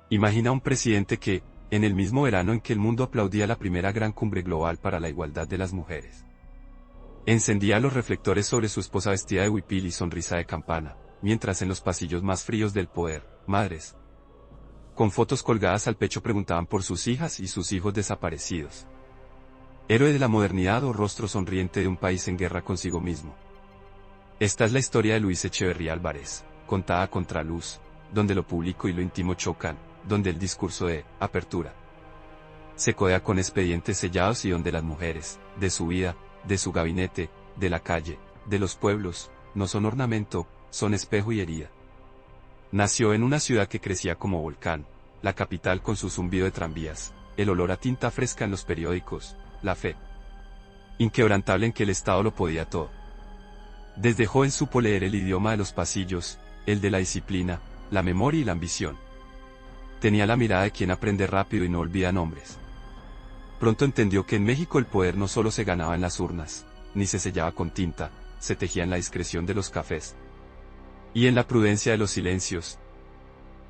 Imagina un presidente que, en el mismo verano en que el mundo aplaudía la primera gran cumbre global para la igualdad de las mujeres, encendía los reflectores sobre su esposa vestida de huipil y sonrisa de campana, mientras en los pasillos más fríos del poder, madres, con fotos colgadas al pecho preguntaban por sus hijas y sus hijos desaparecidos. Héroe de la modernidad o rostro sonriente de un país en guerra consigo mismo. Esta es la historia de Luis Echeverría Álvarez, contada a contraluz, donde lo público y lo íntimo chocan, donde el discurso de apertura se codea con expedientes sellados y donde las mujeres, de su vida, de su gabinete, de la calle, de los pueblos, no son ornamento, son espejo y herida. Nació en una ciudad que crecía como volcán, la capital con su zumbido de tranvías, el olor a tinta fresca en los periódicos, la fe inquebrantable en que el Estado lo podía todo. Desde joven supo leer el idioma de los pasillos, el de la disciplina, la memoria y la ambición. Tenía la mirada de quien aprende rápido y no olvida nombres. Pronto entendió que en México el poder no solo se ganaba en las urnas, ni se sellaba con tinta, se tejía en la discreción de los cafés y en la prudencia de los silencios.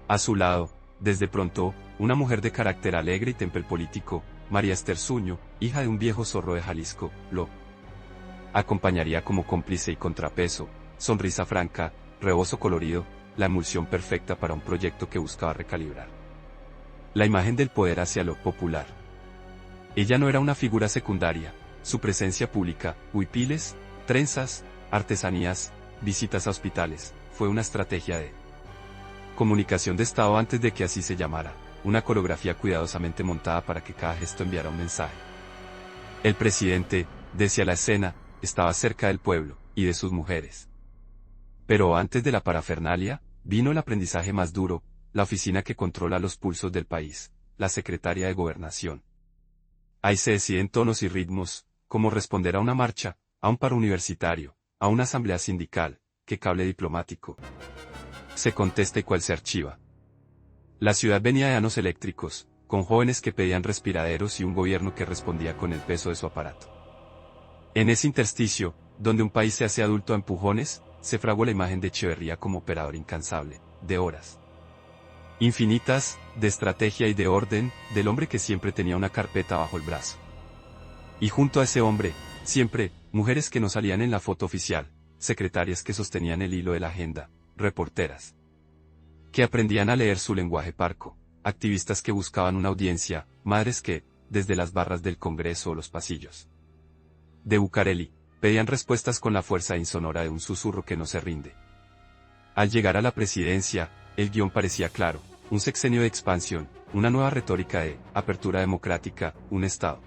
A su lado, desde pronto, una mujer de carácter alegre y temple político, María Esther Zúñiga, hija de un viejo zorro de Jalisco, lo acompañaría como cómplice y contrapeso, sonrisa franca, rebozo colorido, la emulsión perfecta para un proyecto que buscaba recalibrar la imagen del poder hacia lo popular. Ella no era una figura secundaria, su presencia pública, huipiles, trenzas, artesanías, visitas a hospitales, fue una estrategia de comunicación de Estado antes de que así se llamara, una coreografía cuidadosamente montada para que cada gesto enviara un mensaje. El presidente, decía la escena, estaba cerca del pueblo, y de sus mujeres. Pero antes de la parafernalia, vino el aprendizaje más duro, la oficina que controla los pulsos del país, la Secretaría de Gobernación. Ahí se deciden tonos y ritmos, cómo responder a una marcha, a un paro universitario, a una asamblea sindical, qué cable diplomático se contesta y cuál se archiva. La ciudad venía de anos eléctricos, con jóvenes que pedían respiraderos y un gobierno que respondía con el peso de su aparato. En ese intersticio, donde un país se hace adulto a empujones, se fraguó la imagen de Echeverría como operador incansable, de horas infinitas, de estrategia y de orden, del hombre que siempre tenía una carpeta bajo el brazo. Y junto a ese hombre, siempre, mujeres que no salían en la foto oficial, secretarias que sostenían el hilo de la agenda, reporteras que aprendían a leer su lenguaje parco, activistas que buscaban una audiencia, madres que, desde las barras del Congreso o los pasillos de Bucareli, pedían respuestas con la fuerza insonora de un susurro que no se rinde. Al llegar a la presidencia, el guión parecía claro, un sexenio de expansión, una nueva retórica de apertura democrática, un Estado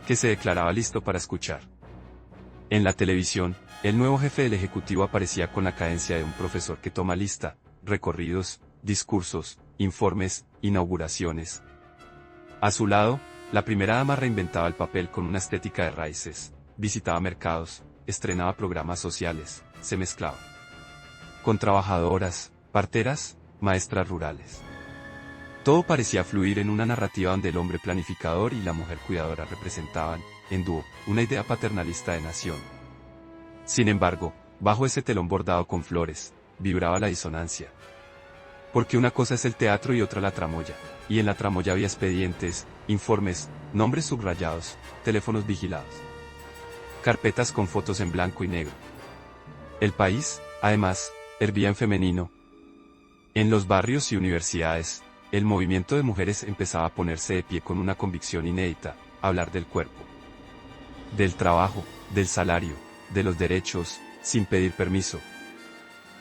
que se declaraba listo para escuchar. En la televisión, el nuevo jefe del Ejecutivo aparecía con la cadencia de un profesor que toma lista, recorridos, discursos, informes, inauguraciones. A su lado, la primera dama reinventaba el papel con una estética de raíces, visitaba mercados, estrenaba programas sociales, se mezclaba con trabajadoras, parteras, maestras rurales. Todo parecía fluir en una narrativa donde el hombre planificador y la mujer cuidadora representaban, en dúo, una idea paternalista de nación. Sin embargo, bajo ese telón bordado con flores, vibraba la disonancia. Porque una cosa es el teatro y otra la tramoya, y en la tramoya había expedientes, informes, nombres subrayados, teléfonos vigilados, carpetas con fotos en blanco y negro. El país, además, hervía en femenino. En los barrios y universidades, el movimiento de mujeres empezaba a ponerse de pie con una convicción inédita, hablar del cuerpo, del trabajo, del salario, de los derechos, sin pedir permiso.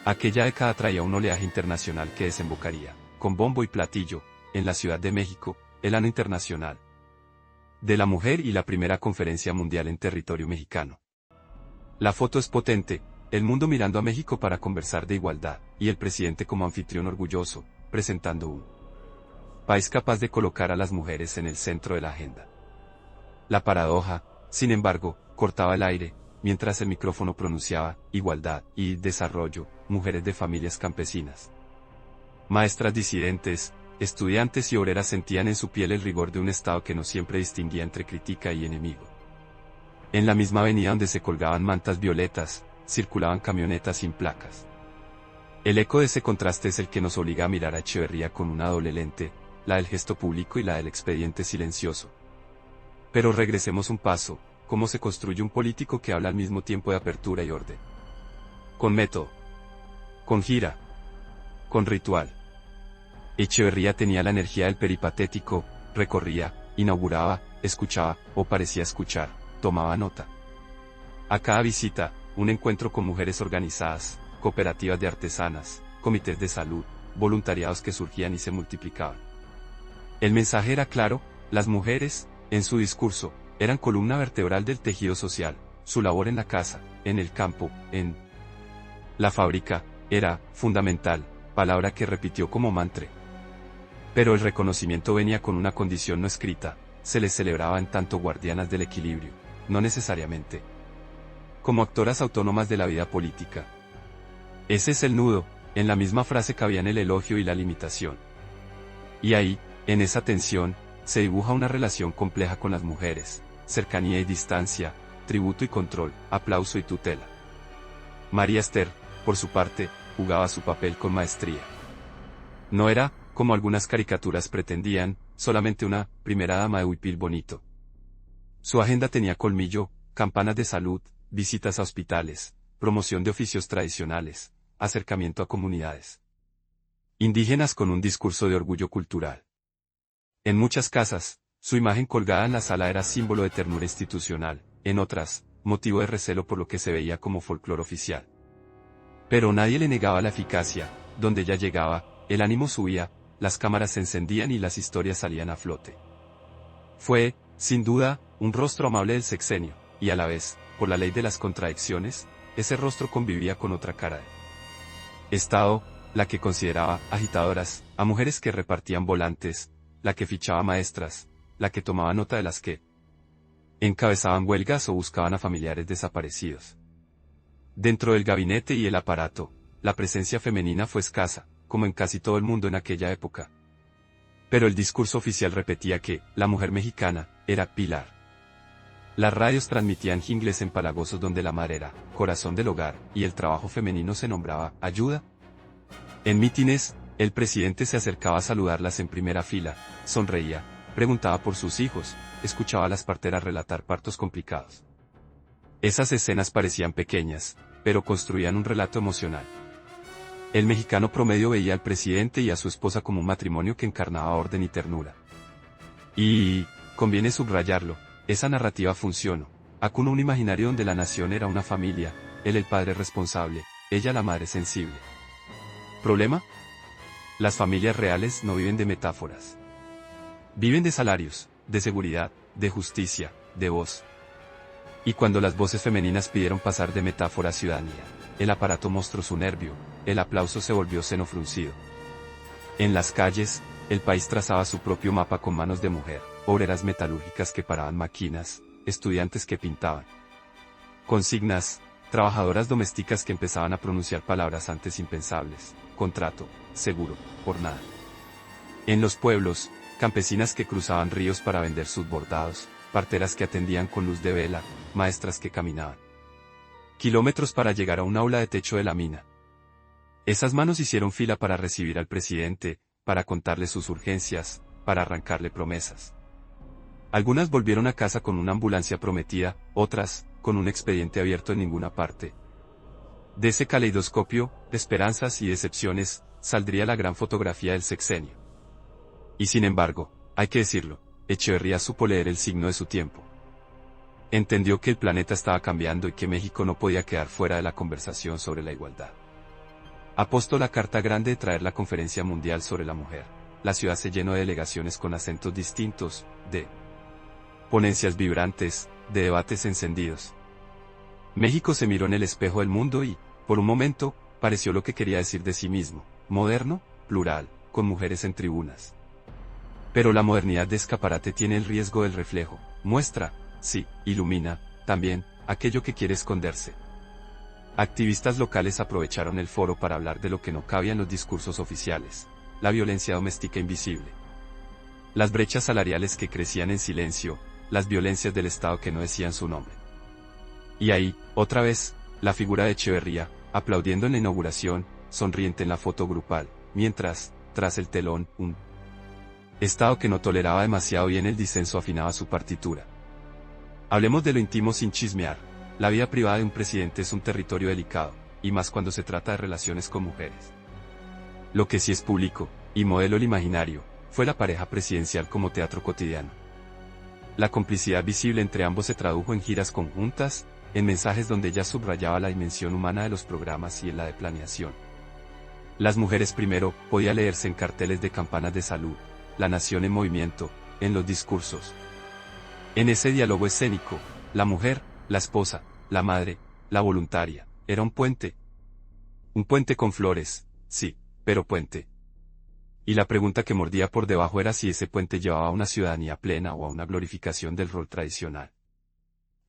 Aquella década traía un oleaje internacional que desembocaría, con bombo y platillo, en la Ciudad de México, el Año Internacional de la Mujer y la primera conferencia mundial en territorio mexicano. La foto es potente, el mundo mirando a México para conversar de igualdad, y el presidente como anfitrión orgulloso, presentando un país capaz de colocar a las mujeres en el centro de la agenda. La paradoja, sin embargo, cortaba el aire, mientras el micrófono pronunciaba igualdad y desarrollo, mujeres de familias campesinas, maestras disidentes, estudiantes y obreras sentían en su piel el rigor de un Estado que no siempre distinguía entre crítica y enemigo. En la misma avenida donde se colgaban mantas violetas, circulaban camionetas sin placas. El eco de ese contraste es el que nos obliga a mirar a Echeverría con una doble lente, la del gesto público y la del expediente silencioso. Pero regresemos un paso, ¿cómo se construye un político que habla al mismo tiempo de apertura y orden? Con método. Con gira. Con ritual. Echeverría tenía la energía del peripatético, recorría, inauguraba, escuchaba, o parecía escuchar, tomaba nota. A cada visita, un encuentro con mujeres organizadas, cooperativas de artesanas, comités de salud, voluntariados que surgían y se multiplicaban. El mensaje era claro, las mujeres, en su discurso, eran columna vertebral del tejido social, su labor en la casa, en el campo, en la fábrica, era fundamental, palabra que repitió como mantra. Pero el reconocimiento venía con una condición no escrita, se les celebraba en tanto guardianas del equilibrio, no necesariamente como actoras autónomas de la vida política. Ese es el nudo, en la misma frase cabían el elogio y la limitación. Y ahí, en esa tensión, se dibuja una relación compleja con las mujeres, cercanía y distancia, tributo y control, aplauso y tutela. María Esther, por su parte, jugaba su papel con maestría. No era, como algunas caricaturas pretendían, solamente una primera dama de huipil bonito. Su agenda tenía colmillo, campanas de salud, visitas a hospitales, promoción de oficios tradicionales, acercamiento a comunidades indígenas con un discurso de orgullo cultural. En muchas casas, su imagen colgada en la sala era símbolo de ternura institucional, en otras, motivo de recelo por lo que se veía como folclore oficial. Pero nadie le negaba la eficacia, donde ella llegaba, el ánimo subía, las cámaras se encendían y las historias salían a flote. Fue, sin duda, un rostro amable del sexenio, y a la vez, por la ley de las contradicciones, ese rostro convivía con otra cara de Estado, la que consideraba agitadoras, a mujeres que repartían volantes, la que fichaba maestras, la que tomaba nota de las que encabezaban huelgas o buscaban a familiares desaparecidos. Dentro del gabinete y el aparato, la presencia femenina fue escasa, como en casi todo el mundo en aquella época. Pero el discurso oficial repetía que la mujer mexicana era pilar. Las radios transmitían jingles empalagosos donde la madre era corazón del hogar y el trabajo femenino se nombraba ayuda. En mítines, el presidente se acercaba a saludarlas en primera fila, sonreía, preguntaba por sus hijos, escuchaba a las parteras relatar partos complicados. Esas escenas parecían pequeñas, pero construían un relato emocional. El mexicano promedio veía al presidente y a su esposa como un matrimonio que encarnaba orden y ternura. Y, conviene subrayarlo, esa narrativa funcionó. Acunó un imaginario donde la nación era una familia, él el padre responsable, ella la madre sensible. ¿Problema? Las familias reales no viven de metáforas. Viven de salarios, de seguridad, de justicia, de voz. Y cuando las voces femeninas pidieron pasar de metáfora a ciudadanía, el aparato mostró su nervio, el aplauso se volvió seno fruncido. En las calles, el país trazaba su propio mapa con manos de mujer, obreras metalúrgicas que paraban máquinas, estudiantes que pintaban consignas, trabajadoras domésticas que empezaban a pronunciar palabras antes impensables, contrato, seguro, jornada. En los pueblos, campesinas que cruzaban ríos para vender sus bordados, parteras que atendían con luz de vela, maestras que caminaban kilómetros para llegar a un aula de techo de la mina. Esas manos hicieron fila para recibir al presidente, para contarle sus urgencias, para arrancarle promesas. Algunas volvieron a casa con una ambulancia prometida, otras, con un expediente abierto en ninguna parte. De ese caleidoscopio, de esperanzas y decepciones, saldría la gran fotografía del sexenio. Y sin embargo, hay que decirlo, Echeverría supo leer el signo de su tiempo. Entendió que el planeta estaba cambiando y que México no podía quedar fuera de la conversación sobre la igualdad. Apostó la carta grande de traer la Conferencia Mundial sobre la Mujer. La ciudad se llenó de delegaciones con acentos distintos, de ponencias vibrantes, de debates encendidos. México se miró en el espejo del mundo y, por un momento, pareció lo que quería decir de sí mismo, moderno, plural, con mujeres en tribunas. Pero la modernidad de escaparate tiene el riesgo del reflejo, muestra, sí, ilumina, también, aquello que quiere esconderse. Activistas locales aprovecharon el foro para hablar de lo que no cabía en los discursos oficiales, la violencia doméstica invisible, las brechas salariales que crecían en silencio, las violencias del Estado que no decían su nombre. Y ahí, otra vez, la figura de Echeverría, aplaudiendo en la inauguración, sonriente en la foto grupal, mientras, tras el telón, un Estado que no toleraba demasiado bien el disenso afinaba su partitura. Hablemos de lo íntimo sin chismear. La vida privada de un presidente es un territorio delicado, y más cuando se trata de relaciones con mujeres. Lo que sí es público, y modelo el imaginario, fue la pareja presidencial como teatro cotidiano. La complicidad visible entre ambos se tradujo en giras conjuntas, en mensajes donde ella subrayaba la dimensión humana de los programas y en la de planeación. Las mujeres primero, podía leerse en carteles de campanas de salud, la nación en movimiento, en los discursos. En ese diálogo escénico, la mujer, la esposa, la madre, la voluntaria, era un puente. Un puente con flores, sí, pero puente. Y la pregunta que mordía por debajo era si ese puente llevaba a una ciudadanía plena o a una glorificación del rol tradicional.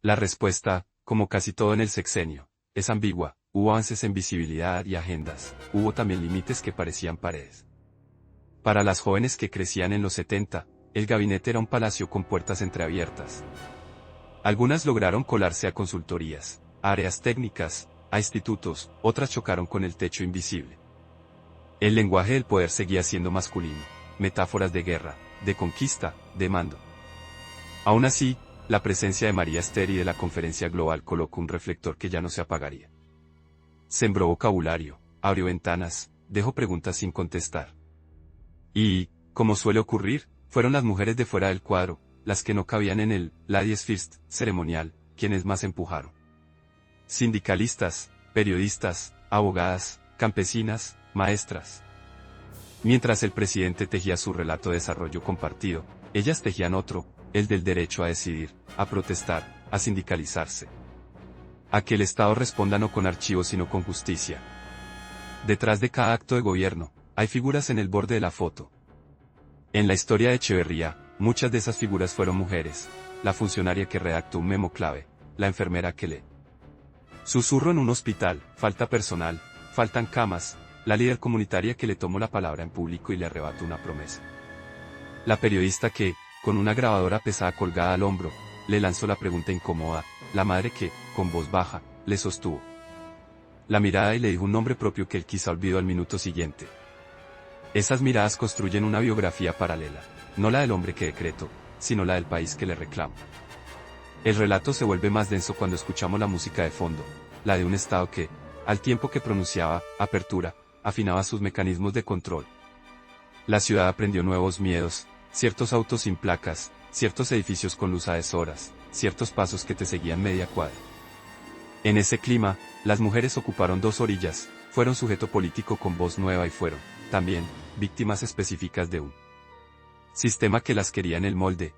La respuesta, como casi todo en el sexenio, es ambigua. Hubo avances en visibilidad y agendas, hubo también límites que parecían paredes. Para las jóvenes que crecían en los 70, el gabinete era un palacio con puertas entreabiertas. Algunas lograron colarse a consultorías, a áreas técnicas, a institutos, otras chocaron con el techo invisible. El lenguaje del poder seguía siendo masculino, metáforas de guerra, de conquista, de mando. Aún así, la presencia de María Esther y de la conferencia global colocó un reflector que ya no se apagaría. Sembró vocabulario, abrió ventanas, dejó preguntas sin contestar. Y, como suele ocurrir, fueron las mujeres de fuera del cuadro, las que no cabían en el Ladies First ceremonial, quienes más empujaron. Sindicalistas, periodistas, abogadas, campesinas, maestras. Mientras el presidente tejía su relato de desarrollo compartido, ellas tejían otro, el del derecho a decidir, a protestar, a sindicalizarse. A que el Estado responda no con archivos sino con justicia. Detrás de cada acto de gobierno, hay figuras en el borde de la foto. En la historia de Echeverría, muchas de esas figuras fueron mujeres, la funcionaria que redactó un memo clave, la enfermera que le susurró en un hospital, falta personal, faltan camas, la líder comunitaria que le tomó la palabra en público y le arrebató una promesa. La periodista que, con una grabadora pesada colgada al hombro, le lanzó la pregunta incómoda, la madre que, con voz baja, le sostuvo la mirada y le dijo un nombre propio que él quizá olvidó al minuto siguiente. Esas miradas construyen una biografía paralela, no la del hombre que decretó, sino la del país que le reclama. El relato se vuelve más denso cuando escuchamos la música de fondo, la de un Estado que, al tiempo que pronunciaba apertura, afinaba sus mecanismos de control. La ciudad aprendió nuevos miedos, ciertos autos sin placas, ciertos edificios con luz a deshoras, ciertos pasos que te seguían media cuadra. En ese clima, las mujeres ocuparon dos orillas, fueron sujeto político con voz nueva y fueron, también, víctimas específicas de un sistema que las quería en el molde.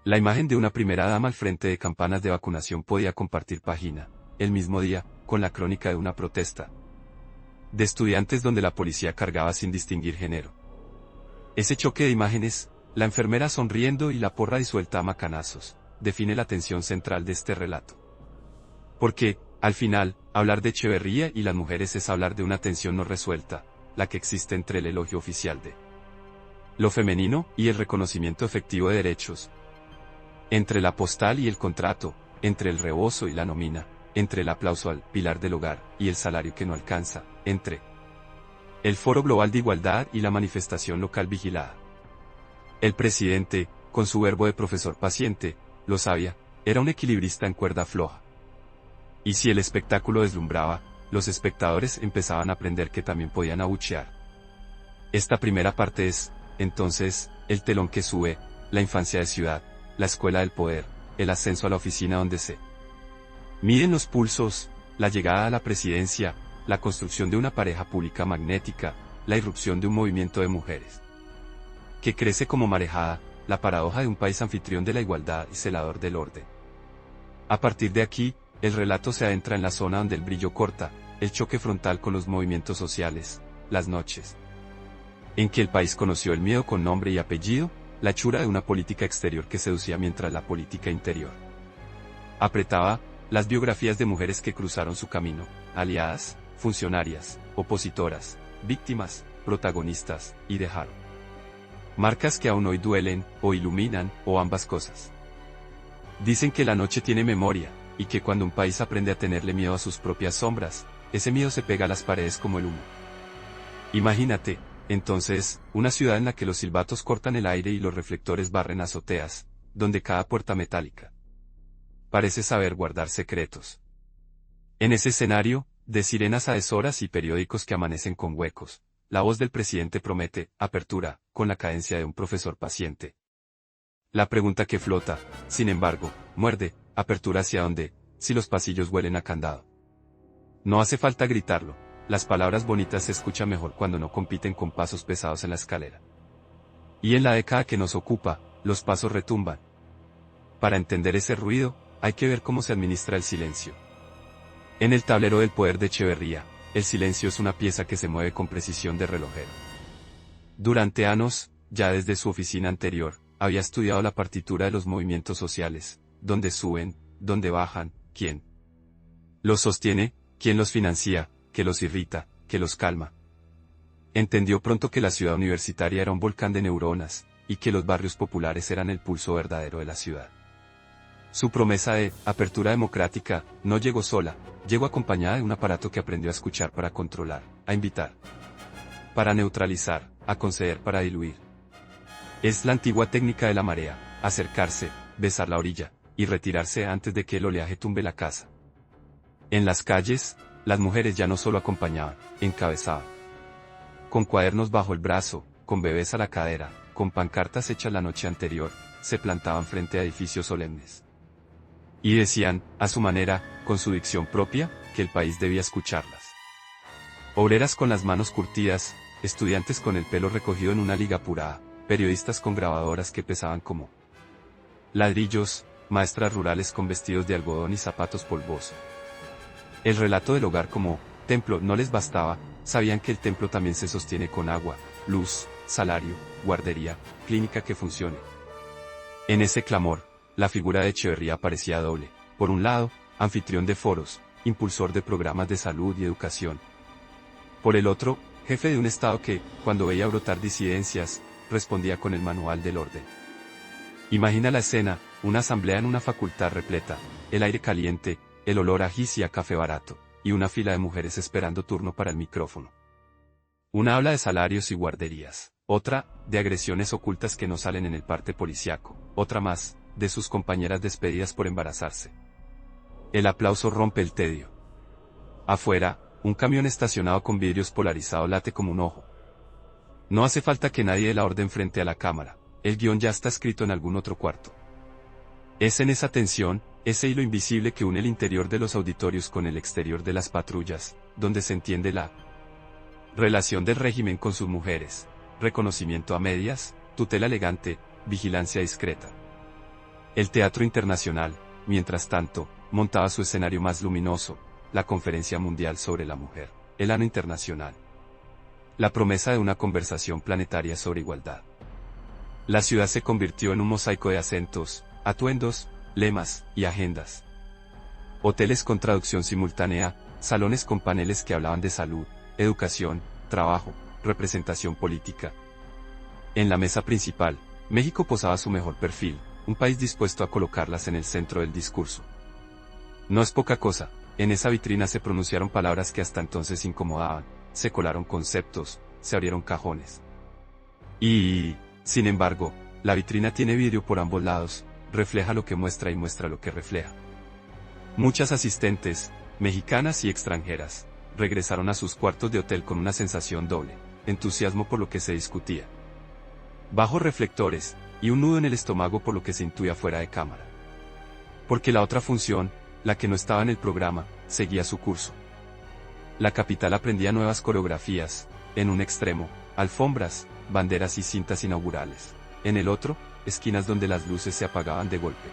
La imagen de una primera dama al frente de campanas de vacunación podía compartir página, el mismo día, con la crónica de una protesta de estudiantes donde la policía cargaba sin distinguir género. Ese choque de imágenes, la enfermera sonriendo y la porra disuelta a macanazos, define la tensión central de este relato. Porque, al final, hablar de Echeverría y las mujeres es hablar de una tensión no resuelta, la que existe entre el elogio oficial de lo femenino y el reconocimiento efectivo de derechos. Entre la postal y el contrato, entre el rebozo y la nómina, entre el aplauso al pilar del hogar y el salario que no alcanza, entre el Foro Global de Igualdad y la manifestación local vigilada. El presidente, con su verbo de profesor paciente, lo sabía, era un equilibrista en cuerda floja. Y si el espectáculo deslumbraba, los espectadores empezaban a aprender que también podían abuchear. Esta primera parte es, entonces, el telón que sube, la infancia de ciudad, la escuela del poder, el ascenso a la oficina donde se miden los pulsos, la llegada a la presidencia, la construcción de una pareja pública magnética, la irrupción de un movimiento de mujeres que crece como marejada, la paradoja de un país anfitrión de la igualdad y celador del orden. A partir de aquí, el relato se adentra en la zona donde el brillo corta, el choque frontal con los movimientos sociales, las noches en que el país conoció el miedo con nombre y apellido, la hechura de una política exterior que seducía mientras la política interior apretaba, las biografías de mujeres que cruzaron su camino, aliadas, funcionarias, opositoras, víctimas, protagonistas, y dejaron marcas que aún hoy duelen, o iluminan, o ambas cosas. Dicen que la noche tiene memoria, y que cuando un país aprende a tenerle miedo a sus propias sombras, ese miedo se pega a las paredes como el humo. Imagínate, entonces, una ciudad en la que los silbatos cortan el aire y los reflectores barren azoteas, donde cada puerta metálica parece saber guardar secretos. En ese escenario, de sirenas a deshoras y periódicos que amanecen con huecos, la voz del presidente promete apertura, con la cadencia de un profesor paciente. La pregunta que flota, sin embargo, muerde, ¿apertura hacia dónde, si los pasillos huelen a candado? No hace falta gritarlo, las palabras bonitas se escuchan mejor cuando no compiten con pasos pesados en la escalera. Y en la década que nos ocupa, los pasos retumban. Para entender ese ruido, hay que ver cómo se administra el silencio. En el tablero del poder de Echeverría, el silencio es una pieza que se mueve con precisión de relojero. Durante años, ya desde su oficina anterior, había estudiado la partitura de los movimientos sociales, dónde suben, dónde bajan, quién los sostiene, quién los financia, qué los irrita, qué los calma. Entendió pronto que la ciudad universitaria era un volcán de neuronas, y que los barrios populares eran el pulso verdadero de la ciudad. Su promesa de apertura democrática no llegó sola, llegó acompañada de un aparato que aprendió a escuchar para controlar, a invitar, para neutralizar, a conceder para diluir. Es la antigua técnica de la marea, acercarse, besar la orilla, y retirarse antes de que el oleaje tumbe la casa. En las calles, las mujeres ya no solo acompañaban, encabezaban. Con cuadernos bajo el brazo, con bebés a la cadera, con pancartas hechas la noche anterior, se plantaban frente a edificios solemnes. Y decían, a su manera, con su dicción propia, que el país debía escucharlas. Obreras con las manos curtidas, estudiantes con el pelo recogido en una liga apurada, periodistas con grabadoras que pesaban como ladrillos, maestras rurales con vestidos de algodón y zapatos polvosos. El relato del hogar como templo no les bastaba, sabían que el templo también se sostiene con agua, luz, salario, guardería, clínica que funcione. En ese clamor, la figura de Echeverría parecía doble, por un lado, anfitrión de foros, impulsor de programas de salud y educación. Por el otro, jefe de un Estado que, cuando veía brotar disidencias, respondía con el manual del orden. Imagina la escena, una asamblea en una facultad repleta, el aire caliente, el olor a gis y a café barato, y una fila de mujeres esperando turno para el micrófono. Una habla de salarios y guarderías, otra, de agresiones ocultas que no salen en el parte policiaco, otra más, de sus compañeras despedidas por embarazarse. El aplauso rompe el tedio. Afuera, un camión estacionado con vidrios polarizados late como un ojo. No hace falta que nadie dé la orden frente a la cámara, el guión ya está escrito en algún otro cuarto. Es en esa tensión, ese hilo invisible que une el interior de los auditorios con el exterior de las patrullas, donde se entiende la relación del régimen con sus mujeres, reconocimiento a medias, tutela elegante, vigilancia discreta. El Teatro Internacional, mientras tanto, montaba su escenario más luminoso, la Conferencia Mundial sobre la Mujer, el Ano Internacional. La promesa de una conversación planetaria sobre igualdad. La ciudad se convirtió en un mosaico de acentos, atuendos, lemas y agendas. Hoteles con traducción simultánea, salones con paneles que hablaban de salud, educación, trabajo, representación política. En la mesa principal, México posaba su mejor perfil, un país dispuesto a colocarlas en el centro del discurso. No es poca cosa, en esa vitrina se pronunciaron palabras que hasta entonces incomodaban, se colaron conceptos, se abrieron cajones. Y, sin embargo, la vitrina tiene vidrio por ambos lados, refleja lo que muestra y muestra lo que refleja. Muchas asistentes, mexicanas y extranjeras, regresaron a sus cuartos de hotel con una sensación doble, entusiasmo por lo que se discutía, bajos reflectores, y un nudo en el estómago por lo que se intuía fuera de cámara. Porque la otra función, la que no estaba en el programa, seguía su curso. La capital aprendía nuevas coreografías, en un extremo, alfombras, banderas y cintas inaugurales, en el otro, esquinas donde las luces se apagaban de golpe.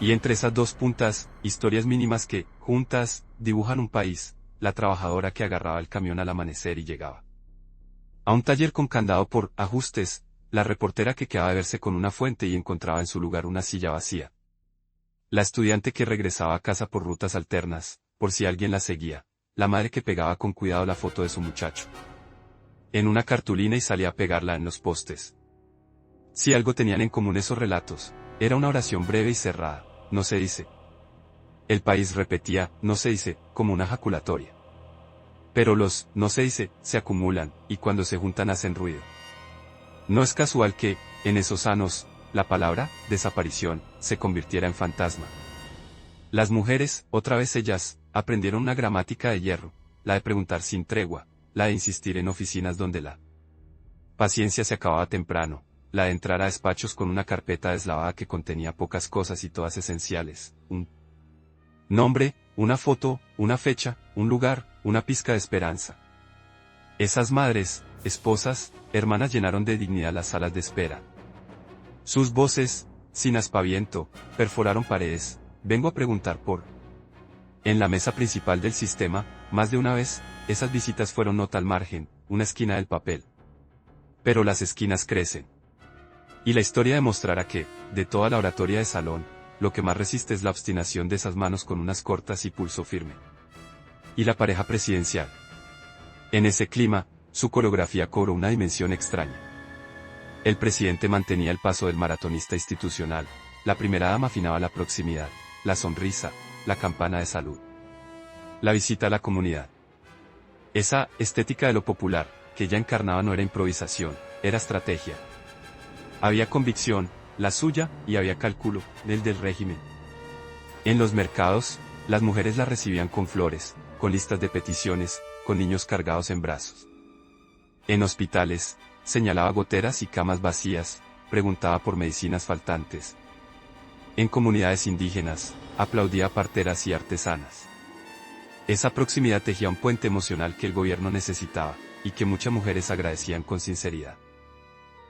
Y entre esas dos puntas, historias mínimas que, juntas, dibujan un país, la trabajadora que agarraba el camión al amanecer y llegaba a un taller con candado por ajustes, la reportera que quedaba de verse con una fuente y encontraba en su lugar una silla vacía. La estudiante que regresaba a casa por rutas alternas, por si alguien la seguía, la madre que pegaba con cuidado la foto de su muchacho en una cartulina y salía a pegarla en los postes. Si algo tenían en común esos relatos, era una oración breve y cerrada, no se dice. El país repetía, no se dice, como una jaculatoria. Pero los, no se dice, se acumulan, y cuando se juntan hacen ruido. No es casual que, en esos años, la palabra, desaparición, se convirtiera en fantasma. Las mujeres, otra vez ellas, aprendieron una gramática de hierro, la de preguntar sin tregua, la de insistir en oficinas donde la paciencia se acababa temprano, la de entrar a despachos con una carpeta deslavada que contenía pocas cosas y todas esenciales, un nombre, una foto, una fecha, un lugar, una pizca de esperanza. Esas madres, esposas, hermanas llenaron de dignidad las salas de espera. Sus voces, sin aspaviento, perforaron paredes. Vengo a preguntar por. En la mesa principal del sistema, más de una vez, esas visitas fueron nota al margen, una esquina del papel. Pero las esquinas crecen. Y la historia demostrará que, de toda la oratoria de salón, lo que más resiste es la obstinación de esas manos con unas cortas y pulso firme. Y la pareja presidencial. En ese clima, su coreografía cobró una dimensión extraña. El presidente mantenía el paso del maratonista institucional, la primera dama afinaba la proximidad, la sonrisa, la campana de salud. La visita a la comunidad. Esa estética de lo popular, que ella encarnaba no era improvisación, era estrategia. Había convicción, la suya, y había cálculo, el del régimen. En los mercados, las mujeres la recibían con flores, con listas de peticiones, con niños cargados en brazos. En hospitales, señalaba goteras y camas vacías, preguntaba por medicinas faltantes. En comunidades indígenas, aplaudía a parteras y artesanas. Esa proximidad tejía un puente emocional que el gobierno necesitaba, y que muchas mujeres agradecían con sinceridad.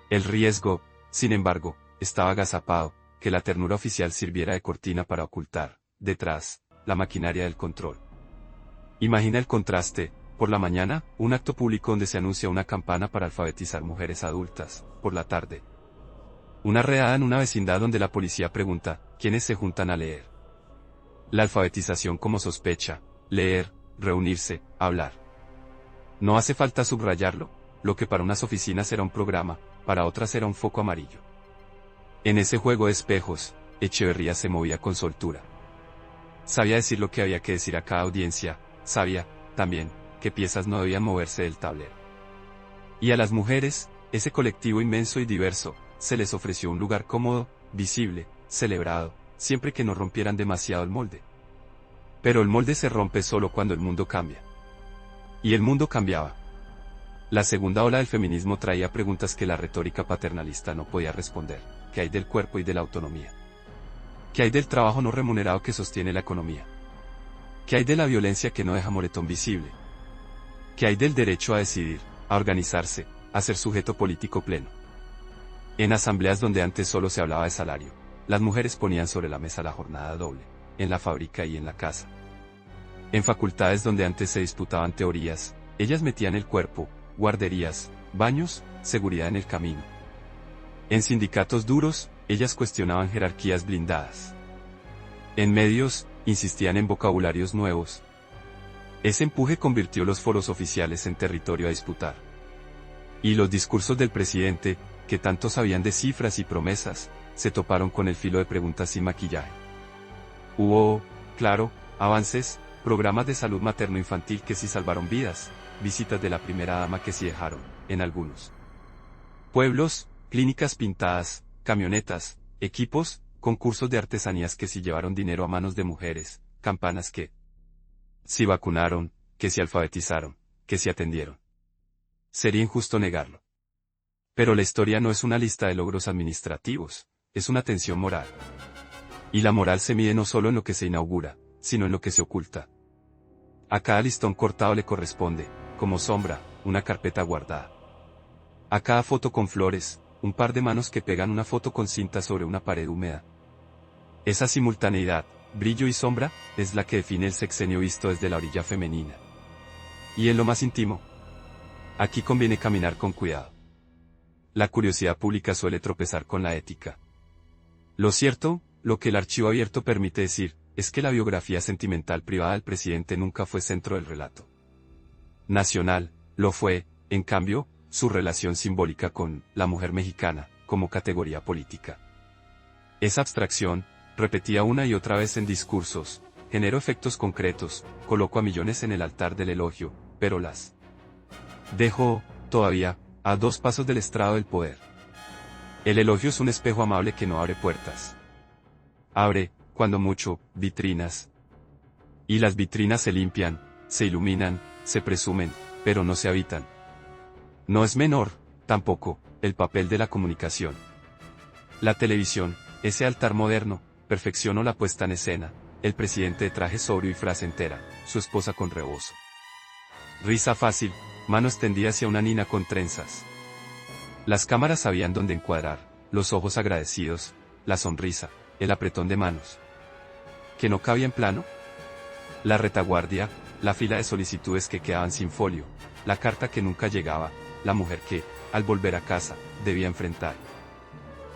El riesgo, sin embargo, estaba agazapado, que la ternura oficial sirviera de cortina para ocultar, detrás, la maquinaria del control. Imagina el contraste, por la mañana, un acto público donde se anuncia una campana para alfabetizar mujeres adultas, por la tarde. Una redada en una vecindad donde la policía pregunta, ¿quiénes se juntan a leer? La alfabetización como sospecha, leer, reunirse, hablar. No hace falta subrayarlo, lo que para unas oficinas era un programa, para otras era un foco amarillo. En ese juego de espejos, Echeverría se movía con soltura. Sabía decir lo que había que decir a cada audiencia, sabía, también, qué piezas no debían moverse del tablero. Y a las mujeres, ese colectivo inmenso y diverso, se les ofreció un lugar cómodo, visible, celebrado, siempre que no rompieran demasiado el molde. Pero el molde se rompe solo cuando el mundo cambia. Y el mundo cambiaba. La segunda ola del feminismo traía preguntas que la retórica paternalista no podía responder. ¿Qué hay del cuerpo y de la autonomía? ¿Qué hay del trabajo no remunerado que sostiene la economía? ¿Qué hay de la violencia que no deja moretón visible? ¿Qué hay del derecho a decidir, a organizarse, a ser sujeto político pleno? En asambleas donde antes solo se hablaba de salario, las mujeres ponían sobre la mesa la jornada doble, en la fábrica y en la casa. En facultades donde antes se disputaban teorías, ellas metían el cuerpo, guarderías, baños, seguridad en el camino. En sindicatos duros, ellas cuestionaban jerarquías blindadas. En medios, insistían en vocabularios nuevos. Ese empuje convirtió los foros oficiales en territorio a disputar. Y los discursos del presidente, que tanto sabían de cifras y promesas, se toparon con el filo de preguntas sin maquillaje. Hubo, claro, avances, programas de salud materno-infantil que sí salvaron vidas, visitas de la primera dama que sí dejaron, en algunos pueblos, clínicas pintadas, camionetas, equipos, concursos de artesanías que sí llevaron dinero a manos de mujeres, campanas que sí vacunaron, que sí alfabetizaron, que sí atendieron. Sería injusto negarlo. Pero la historia no es una lista de logros administrativos, es una tensión moral. Y la moral se mide no solo en lo que se inaugura, sino en lo que se oculta. A cada listón cortado le corresponde, como sombra, una carpeta guardada. A cada foto con flores, un par de manos que pegan una foto con cinta sobre una pared húmeda. Esa simultaneidad, brillo y sombra, es la que define el sexenio visto desde la orilla femenina. Y en lo más íntimo, aquí conviene caminar con cuidado. La curiosidad pública suele tropezar con la ética. Lo cierto, lo que el archivo abierto permite decir, es que la biografía sentimental privada del presidente nunca fue centro del relato nacional, lo fue, en cambio, su relación simbólica con la mujer mexicana, como categoría política. Esa abstracción, repetida una y otra vez en discursos, generó efectos concretos, colocó a millones en el altar del elogio, pero las dejó, todavía, a 2 pasos del estrado del poder. El elogio es un espejo amable que no abre puertas. Abre, cuando mucho, vitrinas. Y las vitrinas se limpian, se iluminan, se presumen, pero no se habitan. No es menor, tampoco, el papel de la comunicación. La televisión, ese altar moderno, perfeccionó la puesta en escena, el presidente de traje sobrio y frase entera, su esposa con rebozo. Risa fácil, mano extendida hacia una nina con trenzas. Las cámaras sabían dónde encuadrar, los ojos agradecidos, la sonrisa, el apretón de manos. ¿Que no cabía en plano? La retaguardia, la fila de solicitudes que quedaban sin folio, la carta que nunca llegaba, la mujer que, al volver a casa, debía enfrentar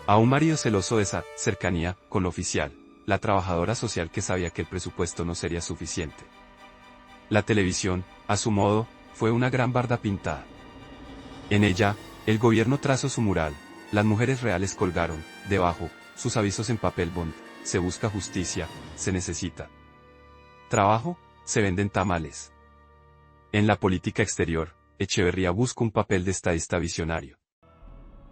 a un marido celoso de esa cercanía con lo oficial, la trabajadora social que sabía que el presupuesto no sería suficiente. La televisión, a su modo, fue una gran barda pintada. En ella, el gobierno trazó su mural, las mujeres reales colgaron, debajo, sus avisos en papel bond: se busca justicia, se necesita trabajo, se venden tamales. En la política exterior, Echeverría busca un papel de estadista visionario.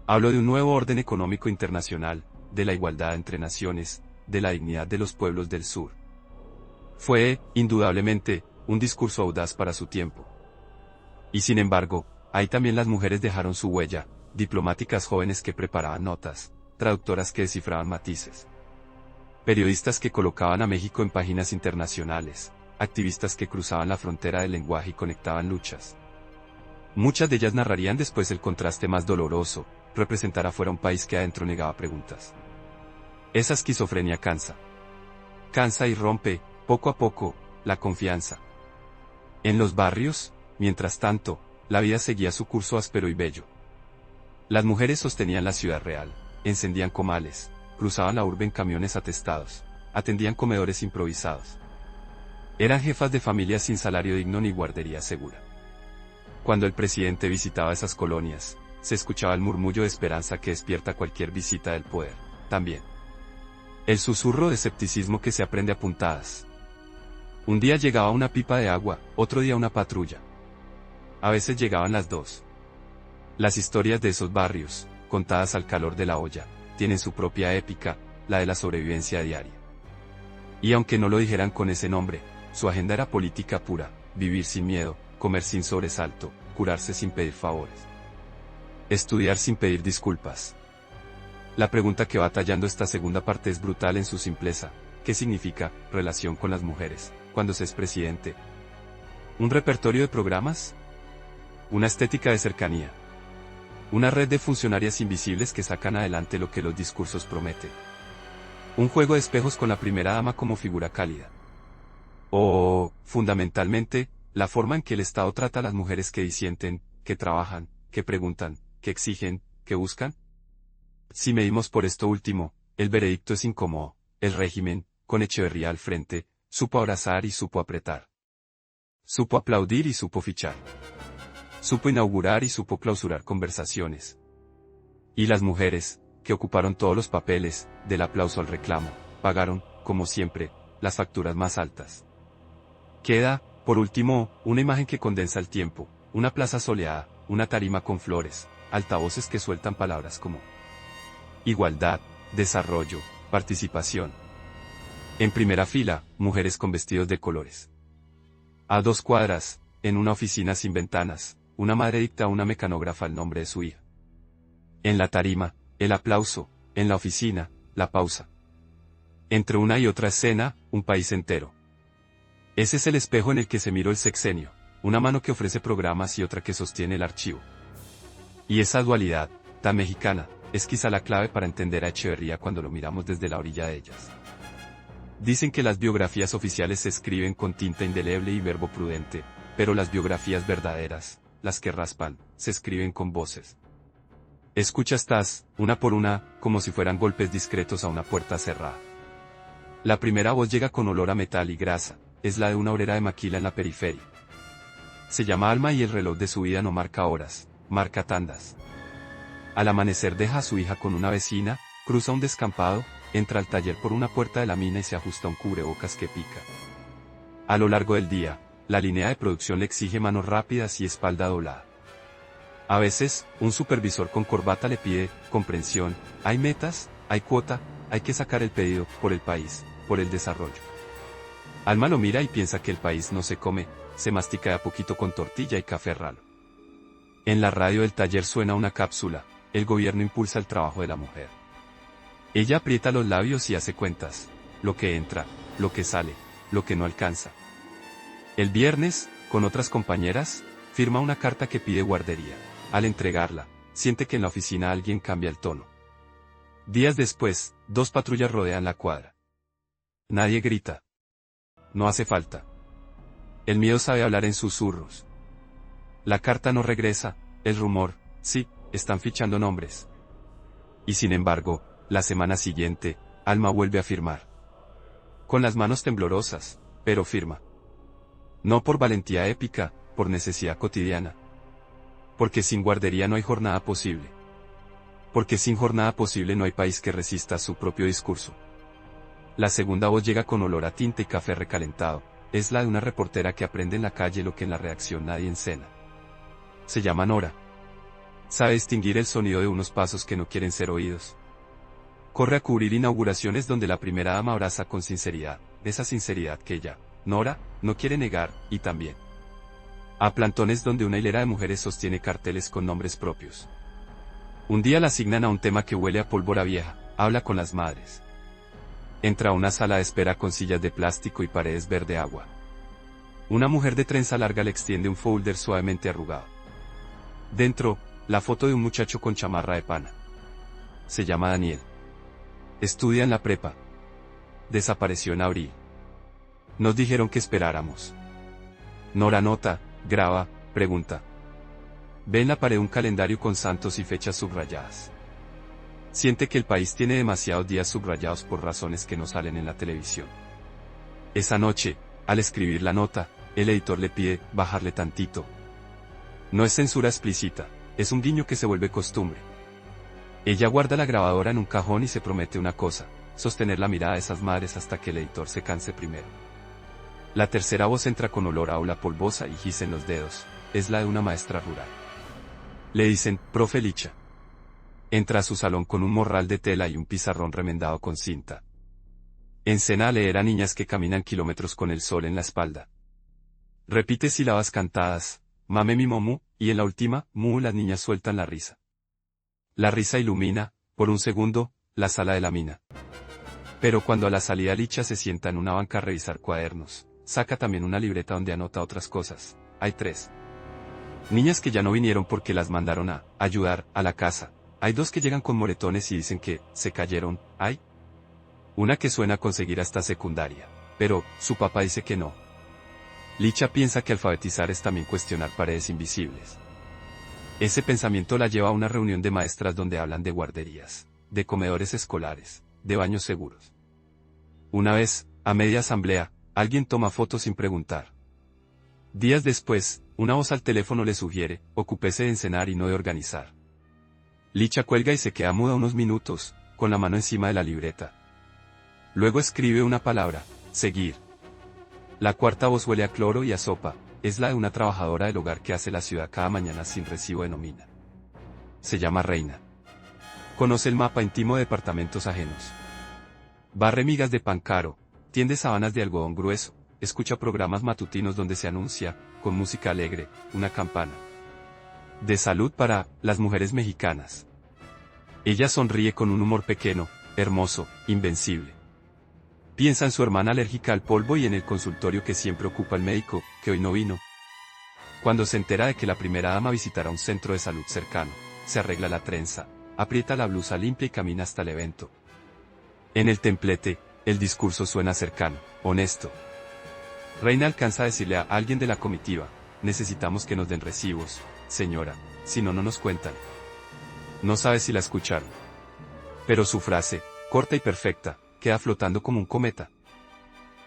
Habló de un nuevo orden económico internacional, de la igualdad entre naciones, de la dignidad de los pueblos del sur. Fue, indudablemente, un discurso audaz para su tiempo. Y sin embargo, ahí también las mujeres dejaron su huella, diplomáticas jóvenes que preparaban notas, traductoras que descifraban matices, periodistas que colocaban a México en páginas internacionales, activistas que cruzaban la frontera del lenguaje y conectaban luchas. Muchas de ellas narrarían después el contraste más doloroso: representar afuera un país que adentro negaba preguntas. Esa esquizofrenia cansa. Cansa y rompe, poco a poco, la confianza. En los barrios, mientras tanto, la vida seguía su curso áspero y bello. Las mujeres sostenían la ciudad real, encendían comales, cruzaban la urbe en camiones atestados, atendían comedores improvisados. Eran jefas de familias sin salario digno ni guardería segura. Cuando el presidente visitaba esas colonias, se escuchaba el murmullo de esperanza que despierta cualquier visita del poder, también el susurro de escepticismo que se aprende a puntadas. Un día llegaba una pipa de agua, otro día una patrulla. A veces llegaban las dos. Las historias de esos barrios, contadas al calor de la olla, tienen su propia épica, la de la sobrevivencia diaria. Y aunque no lo dijeran con ese nombre, su agenda era política pura: vivir sin miedo, comer sin sobresalto, curarse sin pedir favores, estudiar sin pedir disculpas. La pregunta que va tallando esta segunda parte es brutal en su simpleza: ¿qué significa relación con las mujeres cuando se es presidente? ¿Un repertorio de programas? ¿Una estética de cercanía? ¿Una red de funcionarias invisibles que sacan adelante lo que los discursos prometen? ¿Un juego de espejos con la primera dama como figura cálida? ¿O, fundamentalmente, la forma en que el Estado trata a las mujeres que disienten, que trabajan, que preguntan, que exigen, que buscan? Si medimos por esto último, el veredicto es incómodo: el régimen, con Echeverría al frente, supo abrazar y supo apretar. Supo aplaudir y supo fichar. Supo inaugurar y supo clausurar conversaciones. Y las mujeres, que ocuparon todos los papeles, del aplauso al reclamo, pagaron, como siempre, las facturas más altas. Queda, por último, una imagen que condensa el tiempo: una plaza soleada, una tarima con flores, altavoces que sueltan palabras como igualdad, desarrollo, participación. En primera fila, mujeres con vestidos de colores. A 2 cuadras, en una oficina sin ventanas, una madre dicta a una mecanógrafa el nombre de su hija. En la tarima, el aplauso; en la oficina, la pausa. Entre una y otra escena, un país entero. Ese es el espejo en el que se miró el sexenio: una mano que ofrece programas y otra que sostiene el archivo. Y esa dualidad, tan mexicana, es quizá la clave para entender a Echeverría cuando lo miramos desde la orilla de ellas. Dicen que las biografías oficiales se escriben con tinta indeleble y verbo prudente, pero las biografías verdaderas, las que raspan, se escriben con voces. Escucha estas, una por una, como si fueran golpes discretos a una puerta cerrada. La primera voz llega con olor a metal y grasa, es la de una obrera de maquila en la periferia. Se llama Alma y el reloj de su vida no marca horas, marca tandas. Al amanecer deja a su hija con una vecina, cruza un descampado, entra al taller por una puerta de la mina y se ajusta un cubrebocas que pica. A lo largo del día, la línea de producción le exige manos rápidas y espalda doblada. A veces, un supervisor con corbata le pide comprensión, hay metas, hay cuota, hay que sacar el pedido, por el país, por el desarrollo. Alma lo mira y piensa que el país no se come, se mastica de a poquito con tortilla y café ralo. En la radio del taller suena una cápsula, el gobierno impulsa el trabajo de la mujer. Ella aprieta los labios y hace cuentas, lo que entra, lo que sale, lo que no alcanza. El viernes, con otras compañeras, firma una carta que pide guardería. Al entregarla, siente que en la oficina alguien cambia el tono. Días después, 2 patrullas rodean la cuadra. Nadie grita. No hace falta. El miedo sabe hablar en susurros. La carta no regresa, el rumor, sí, están fichando nombres. Y sin embargo, la semana siguiente, Alma vuelve a firmar. Con las manos temblorosas, pero firma. No por valentía épica, por necesidad cotidiana. Porque sin guardería no hay jornada posible. Porque sin jornada posible no hay país que resista a su propio discurso. La segunda voz llega con olor a tinta y café recalentado. Es la de una reportera que aprende en la calle lo que en la redacción nadie encena. Se llama Nora. Sabe distinguir el sonido de unos pasos que no quieren ser oídos. Corre a cubrir inauguraciones donde la primera dama abraza con sinceridad, esa sinceridad que ella, Nora, no quiere negar, y también. A plantones donde una hilera de mujeres sostiene carteles con nombres propios. Un día la asignan a un tema que huele a pólvora vieja, habla con las madres. Entra a una sala de espera con sillas de plástico y paredes verde agua. Una mujer de trenza larga le extiende un folder suavemente arrugado. Dentro, la foto de un muchacho con chamarra de pana. Se llama Daniel. Estudia en la prepa. Desapareció en abril. Nos dijeron que esperáramos. Nora anota, graba, pregunta. Ve en la pared un calendario con santos y fechas subrayadas. Siente que el país tiene demasiados días subrayados por razones que no salen en la televisión. Esa noche, al escribir la nota, el editor le pide bajarle tantito. No es censura explícita, es un guiño que se vuelve costumbre. Ella guarda la grabadora en un cajón y se promete una cosa, sostener la mirada de esas madres hasta que el editor se canse primero. La tercera voz entra con olor a aula polvosa y gis en los dedos, es la de una maestra rural. Le dicen, profe Licha. Entra a su salón con un morral de tela y un pizarrón remendado con cinta. Encena a leer a niñas que caminan kilómetros con el sol en la espalda. Repite sílabas cantadas, mame mi momu, y en la última, mu las niñas sueltan la risa. La risa ilumina, por un segundo, la sala de la mina. Pero cuando a la salida Licha se sienta en una banca a revisar cuadernos, saca también una libreta donde anota otras cosas. Hay 3. Niñas que ya no vinieron porque las mandaron a ayudar a la casa. Hay 2 que llegan con moretones y dicen que se cayeron. Hay una que suena a conseguir hasta secundaria, pero su papá dice que no. Licha piensa que alfabetizar es también cuestionar paredes invisibles. Ese pensamiento la lleva a una reunión de maestras donde hablan de guarderías, de comedores escolares, de baños seguros. Una vez, a media asamblea, alguien toma fotos sin preguntar. Días después, una voz al teléfono le sugiere, ocúpese de encenar y no de organizar. Licha cuelga y se queda muda unos minutos, con la mano encima de la libreta. Luego escribe una palabra, seguir. La cuarta voz huele a cloro y a sopa, es la de una trabajadora del hogar que hace la ciudad cada mañana sin recibo de nómina. Se llama Reina. Conoce el mapa íntimo de departamentos ajenos. Barre migas de pan caro, tiende sábanas de algodón grueso, escucha programas matutinos donde se anuncia, con música alegre, una campana de salud para las mujeres mexicanas. Ella sonríe con un humor pequeño, hermoso, invencible. Piensa en su hermana alérgica al polvo y en el consultorio que siempre ocupa el médico, que hoy no vino. Cuando se entera de que la primera dama visitará un centro de salud cercano, se arregla la trenza, aprieta la blusa limpia y camina hasta el evento. En el templete, el discurso suena cercano, honesto. Reina alcanza a decirle a alguien de la comitiva, necesitamos que nos den recibos, señora, si no, no nos cuentan. No sabe si la escucharon. Pero su frase, corta y perfecta, queda flotando como un cometa.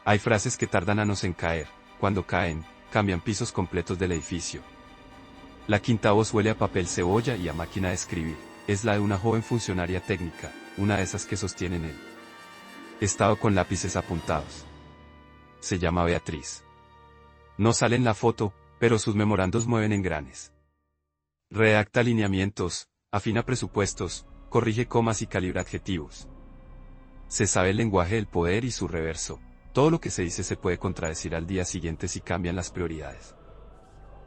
Hay frases que tardan años en caer, cuando caen, cambian pisos completos del edificio. La quinta voz huele a papel cebolla y a máquina de escribir, es la de una joven funcionaria técnica, una de esas que sostienen el estado con lápices apuntados. Se llama Beatriz. No sale en la foto, pero sus memorandos mueven engranes. Redacta alineamientos, afina presupuestos, corrige comas y calibra adjetivos. Se sabe el lenguaje del poder y su reverso. Todo lo que se dice se puede contradecir al día siguiente si cambian las prioridades.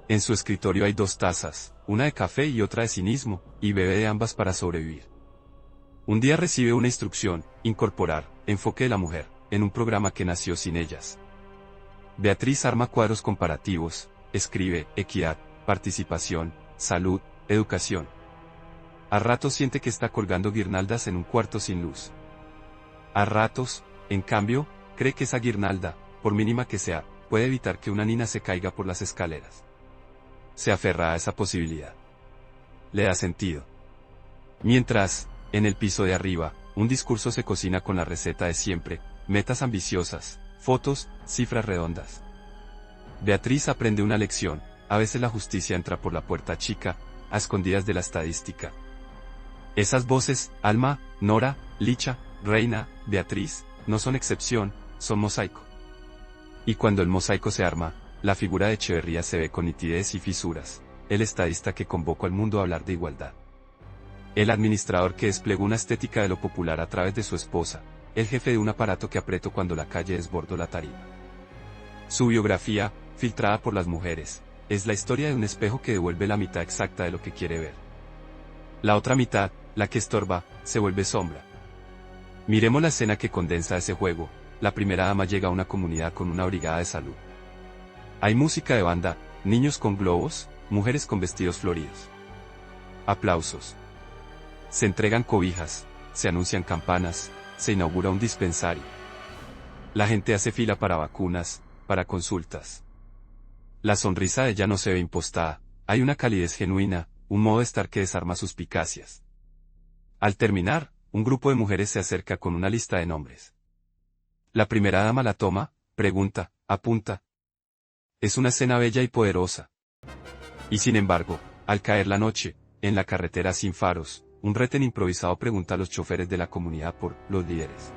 En su escritorio hay 2 tazas, una de café y otra de cinismo, y bebe de ambas para sobrevivir. Un día recibe una instrucción: incorporar enfoque de la mujer en un programa que nació sin ellas. Beatriz arma cuadros comparativos, escribe equidad, participación, salud, educación. A ratos siente que está colgando guirnaldas en un cuarto sin luz. A ratos, en cambio, cree que esa guirnalda, por mínima que sea, puede evitar que una niña se caiga por las escaleras. Se aferra a esa posibilidad. Le da sentido. Mientras, en el piso de arriba, un discurso se cocina con la receta de siempre: metas ambiciosas, fotos, cifras redondas. Beatriz aprende una lección: a veces la justicia entra por la puerta chica, a escondidas de la estadística. Esas voces, Alma, Nora, Licha, Reina, Beatriz, no son excepción, son mosaico. Y cuando el mosaico se arma, la figura de Echeverría se ve con nitidez y fisuras: el estadista que convocó al mundo a hablar de igualdad. El administrador que desplegó una estética de lo popular a través de su esposa, el jefe de un aparato que apretó cuando la calle desbordó la tarima. Su biografía, filtrada por las mujeres, es la historia de un espejo que devuelve la mitad exacta de lo que quiere ver. La otra mitad, la que estorba, se vuelve sombra. Miremos la escena que condensa ese juego. La primera dama llega a una comunidad con una brigada de salud. Hay música de banda, niños con globos, mujeres con vestidos floridos. Aplausos. Se entregan cobijas, se anuncian campanas, se inaugura un dispensario. La gente hace fila para vacunas, para consultas. La sonrisa de ella no se ve impostada, hay una calidez genuina, un modo de estar que desarma suspicacias. Al terminar, un grupo de mujeres se acerca con una lista de nombres. La primera dama la toma, pregunta, apunta. Es una escena bella y poderosa. Y sin embargo, al caer la noche, en la carretera sin faros, un retén improvisado pregunta a los choferes de la comunidad por los líderes.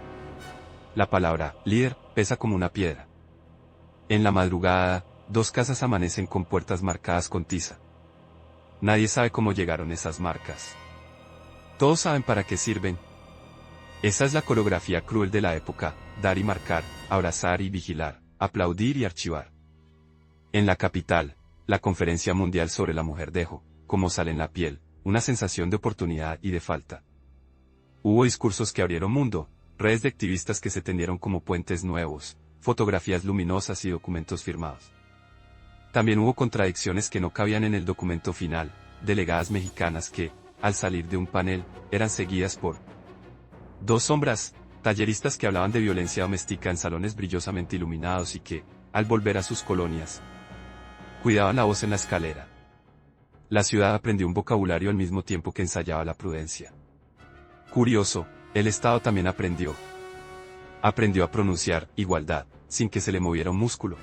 La palabra líder pesa como una piedra. En la madrugada, 2 casas amanecen con puertas marcadas con tiza. Nadie sabe cómo llegaron esas marcas. Todos saben para qué sirven. Esa es la coreografía cruel de la época: dar y marcar, abrazar y vigilar, aplaudir y archivar. En la capital, la Conferencia Mundial sobre la Mujer dejó, como sal en la piel, una sensación de oportunidad y de falta. Hubo discursos que abrieron mundo, redes de activistas que se tendieron como puentes nuevos, fotografías luminosas y documentos firmados. También hubo contradicciones que no cabían en el documento final: delegadas mexicanas que, al salir de un panel, eran seguidas por 2 sombras, talleristas que hablaban de violencia doméstica en salones brillosamente iluminados y que, al volver a sus colonias, cuidaban la voz en la escalera. La ciudad aprendió un vocabulario al mismo tiempo que ensayaba la prudencia. Curioso, el Estado también aprendió. Aprendió a pronunciar igualdad, sin que se le moviera un músculo.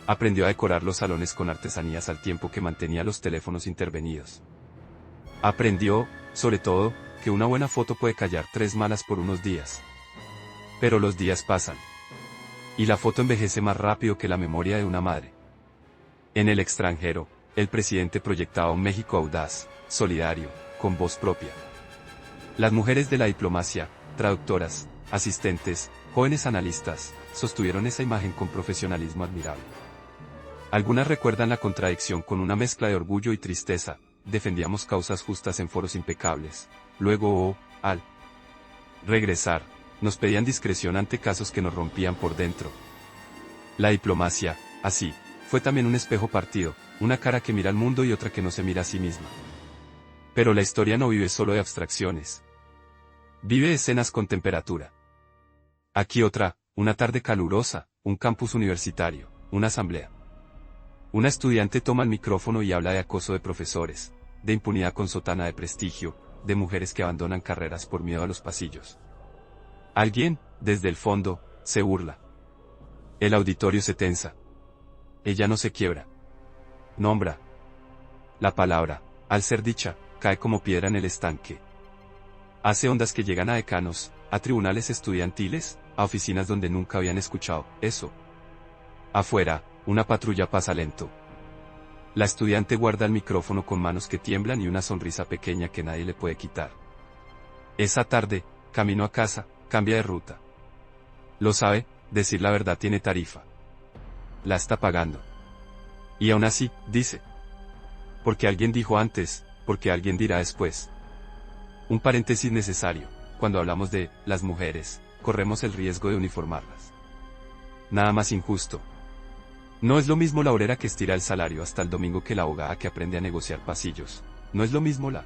Aprendió a decorar los salones con artesanías al tiempo que mantenía los teléfonos intervenidos. Aprendió, sobre todo, que una buena foto puede callar 3 malas por unos días. Pero los días pasan. Y la foto envejece más rápido que la memoria de una madre. En el extranjero, el presidente proyectaba un México audaz, solidario, con voz propia. Las mujeres de la diplomacia, traductoras, asistentes, jóvenes analistas, sostuvieron esa imagen con profesionalismo admirable. Algunas recuerdan la contradicción con una mezcla de orgullo y tristeza: defendíamos causas justas en foros impecables, luego, al regresar, nos pedían discreción ante casos que nos rompían por dentro. La diplomacia, así, fue también un espejo partido, una cara que mira al mundo y otra que no se mira a sí misma. Pero la historia no vive solo de abstracciones. Vive escenas con temperatura. Aquí otra, una tarde calurosa, un campus universitario, una asamblea. Una estudiante toma el micrófono y habla de acoso de profesores, de impunidad con sotana de prestigio, de mujeres que abandonan carreras por miedo a los pasillos. Alguien, desde el fondo, se burla. El auditorio se tensa. Ella no se quiebra. Nombra. La palabra, al ser dicha, cae como piedra en el estanque. Hace ondas que llegan a decanos, a tribunales estudiantiles, a oficinas donde nunca habían escuchado eso. Afuera, Una patrulla pasa lento. La estudiante guarda el micrófono con manos que tiemblan y una sonrisa pequeña que nadie le puede quitar. Esa tarde, camino a casa, cambia de ruta. Lo sabe, decir la verdad tiene tarifa. La está pagando. Y aún así, dice. Porque alguien dijo antes, porque alguien dirá después. Un paréntesis necesario, cuando hablamos de las mujeres, corremos el riesgo de uniformarlas. Nada más injusto. No es lo mismo la obrera que estira el salario hasta el domingo que la abogada que aprende a negociar pasillos. No es lo mismo la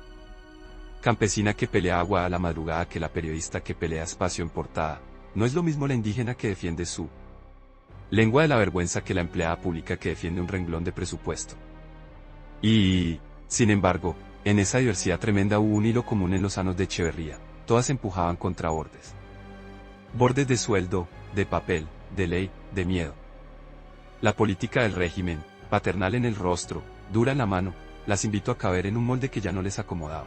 campesina que pelea agua a la madrugada que la periodista que pelea espacio en portada. No es lo mismo la indígena que defiende su lengua de la vergüenza que la empleada pública que defiende un renglón de presupuesto. Y, sin embargo, en esa diversidad tremenda hubo un hilo común en los sanos de Echeverría. Todas empujaban contra bordes. Bordes de sueldo, de papel, de ley, de miedo. La política del régimen, paternal en el rostro, dura en la mano, las invitó a caber en un molde que ya no les acomodaba.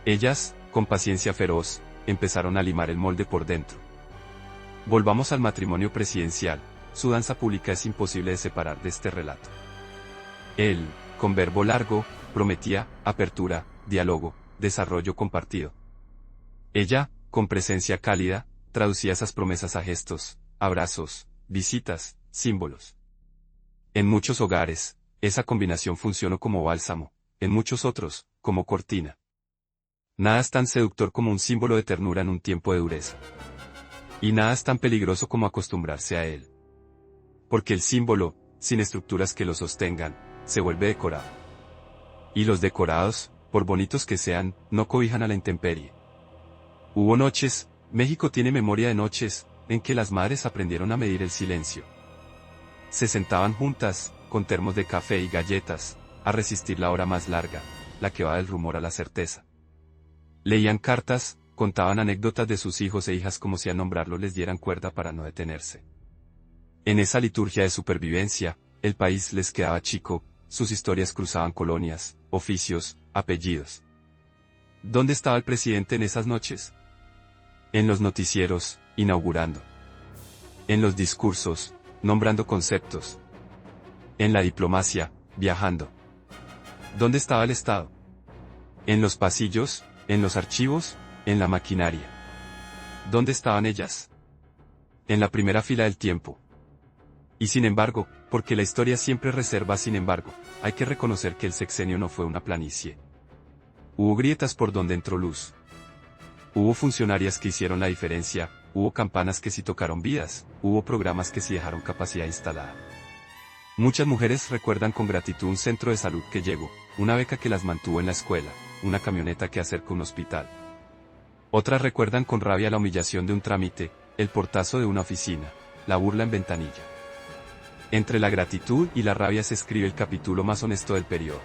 Ellas, con paciencia feroz, empezaron a limar el molde por dentro. Volvamos al matrimonio presidencial, su danza pública es imposible de separar de este relato. Él, con verbo largo, prometía, apertura, diálogo, desarrollo compartido. Ella, con presencia cálida, traducía esas promesas a gestos, abrazos, visitas, símbolos. En muchos hogares, esa combinación funcionó como bálsamo, en muchos otros, como cortina. Nada es tan seductor como un símbolo de ternura en un tiempo de dureza. Y nada es tan peligroso como acostumbrarse a él. Porque el símbolo, sin estructuras que lo sostengan, se vuelve decorado. Y los decorados, por bonitos que sean, no cobijan a la intemperie. Hubo noches, México tiene memoria de noches, en que las madres aprendieron a medir el silencio. Se sentaban juntas, con termos de café y galletas, a resistir la hora más larga, la que va del rumor a la certeza. Leían cartas, contaban anécdotas de sus hijos e hijas como si a nombrarlos les dieran cuerda para no detenerse. En esa liturgia de supervivencia, el país les quedaba chico, sus historias cruzaban colonias, oficios, apellidos. ¿Dónde estaba el presidente en esas noches? En los noticieros, inaugurando. En los discursos, nombrando conceptos. En la diplomacia, viajando. ¿Dónde estaba el Estado? En los pasillos, en los archivos, en la maquinaria. ¿Dónde estaban ellas? En la primera fila del tiempo. Y sin embargo, porque la historia siempre reserva sin embargo, hay que reconocer que el sexenio no fue una planicie. Hubo grietas por donde entró luz. Hubo funcionarias que hicieron la diferencia, hubo campanas que sí tocaron vidas, hubo programas que sí dejaron capacidad instalada. Muchas mujeres recuerdan con gratitud un centro de salud que llegó, una beca que las mantuvo en la escuela, una camioneta que acercó un hospital. Otras recuerdan con rabia la humillación de un trámite, el portazo de una oficina, la burla en ventanilla. Entre la gratitud y la rabia se escribe el capítulo más honesto del periodo.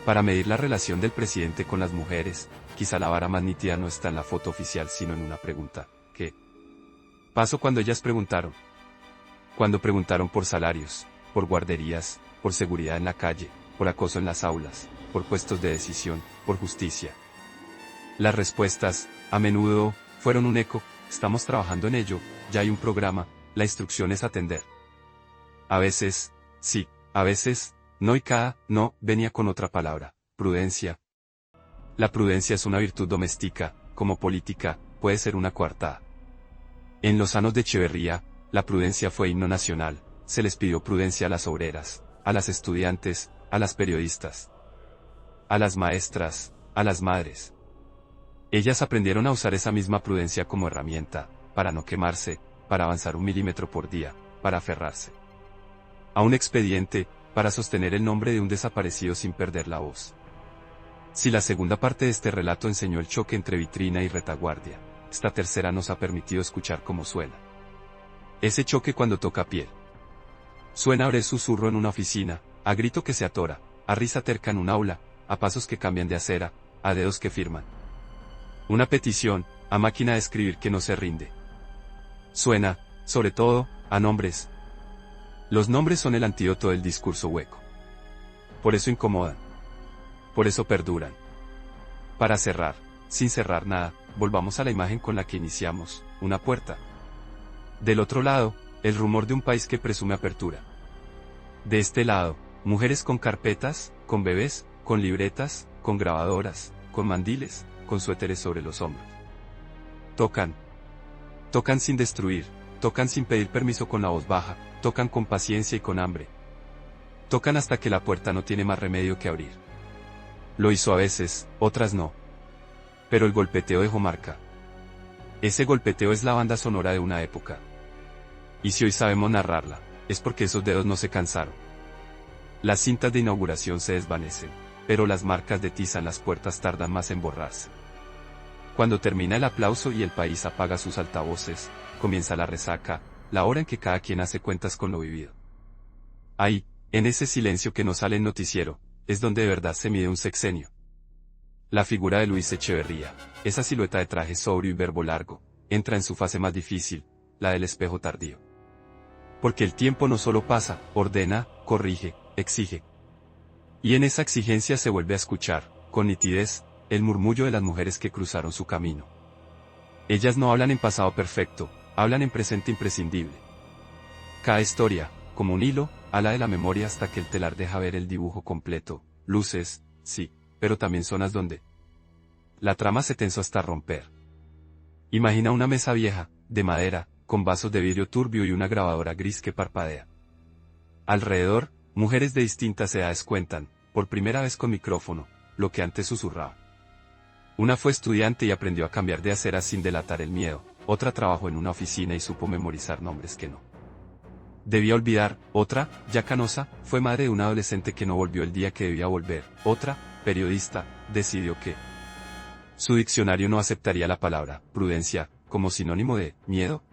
Para medir la relación del presidente con las mujeres, quizá la vara más nítida no está en la foto oficial sino en una pregunta, ¿qué pasó cuando ellas preguntaron? Cuando preguntaron por salarios, por guarderías, por seguridad en la calle, por acoso en las aulas, por puestos de decisión, por justicia. Las respuestas, a menudo, fueron un eco, estamos trabajando en ello, ya hay un programa, la instrucción es atender. A veces, sí, a veces, no y cada no venía con otra palabra, prudencia. La prudencia es una virtud doméstica, como política, puede ser una coartada. En los sanos de Echeverría, la prudencia fue himno nacional, se les pidió prudencia a las obreras, a las estudiantes, a las periodistas, a las maestras, a las madres. Ellas aprendieron a usar esa misma prudencia como herramienta, para no quemarse, para avanzar 1 milímetro por día, para aferrarse a un expediente, para sostener el nombre de un desaparecido sin perder la voz. Si la segunda parte de este relato enseñó el choque entre vitrina y retaguardia, esta tercera nos ha permitido escuchar cómo suena. Ese choque cuando toca piel. Suena a susurro en una oficina, a grito que se atora, a risa terca en un aula, a pasos que cambian de acera, a dedos que firman. Una petición, a máquina de escribir que no se rinde. Suena, sobre todo, a nombres. Los nombres son el antídoto del discurso hueco. Por eso incomodan. Por eso perduran. Para cerrar, sin cerrar nada, volvamos a la imagen con la que iniciamos, una puerta. Del otro lado, el rumor de un país que presume apertura. De este lado, mujeres con carpetas, con bebés, con libretas, con grabadoras, con mandiles, con suéteres sobre los hombros. Tocan. Tocan sin destruir, tocan sin pedir permiso con la voz baja, tocan con paciencia y con hambre. Tocan hasta que la puerta no tiene más remedio que abrir. Lo hizo a veces, otras no. Pero el golpeteo dejó marca. Ese golpeteo es la banda sonora de una época. Y si hoy sabemos narrarla, es porque esos dedos no se cansaron. Las cintas de inauguración se desvanecen, pero las marcas de tiza en las puertas tardan más en borrarse. Cuando termina el aplauso y el país apaga sus altavoces, comienza la resaca, la hora en que cada quien hace cuentas con lo vivido. Ahí, en ese silencio que no sale en noticiero, es donde de verdad se mide un sexenio. La figura de Luis Echeverría, esa silueta de traje sobrio y verbo largo, entra en su fase más difícil, la del espejo tardío. Porque el tiempo no solo pasa, ordena, corrige, exige. Y en esa exigencia se vuelve a escuchar, con nitidez, el murmullo de las mujeres que cruzaron su camino. Ellas no hablan en pasado perfecto, hablan en presente imprescindible. Cada historia, como un hilo, ala de la memoria hasta que el telar deja ver el dibujo completo, luces, sí, pero también zonas donde la trama se tensó hasta romper. Imagina una mesa vieja, de madera, con vasos de vidrio turbio y una grabadora gris que parpadea. Alrededor, mujeres de distintas edades cuentan, por primera vez con micrófono, lo que antes susurraba. Una fue estudiante y aprendió a cambiar de aceras sin delatar el miedo, otra trabajó en una oficina y supo memorizar nombres que no debía olvidar, otra, ya canosa, fue madre de un adolescente que no volvió el día que debía volver, otra, periodista, decidió que su diccionario no aceptaría la palabra prudencia como sinónimo de miedo.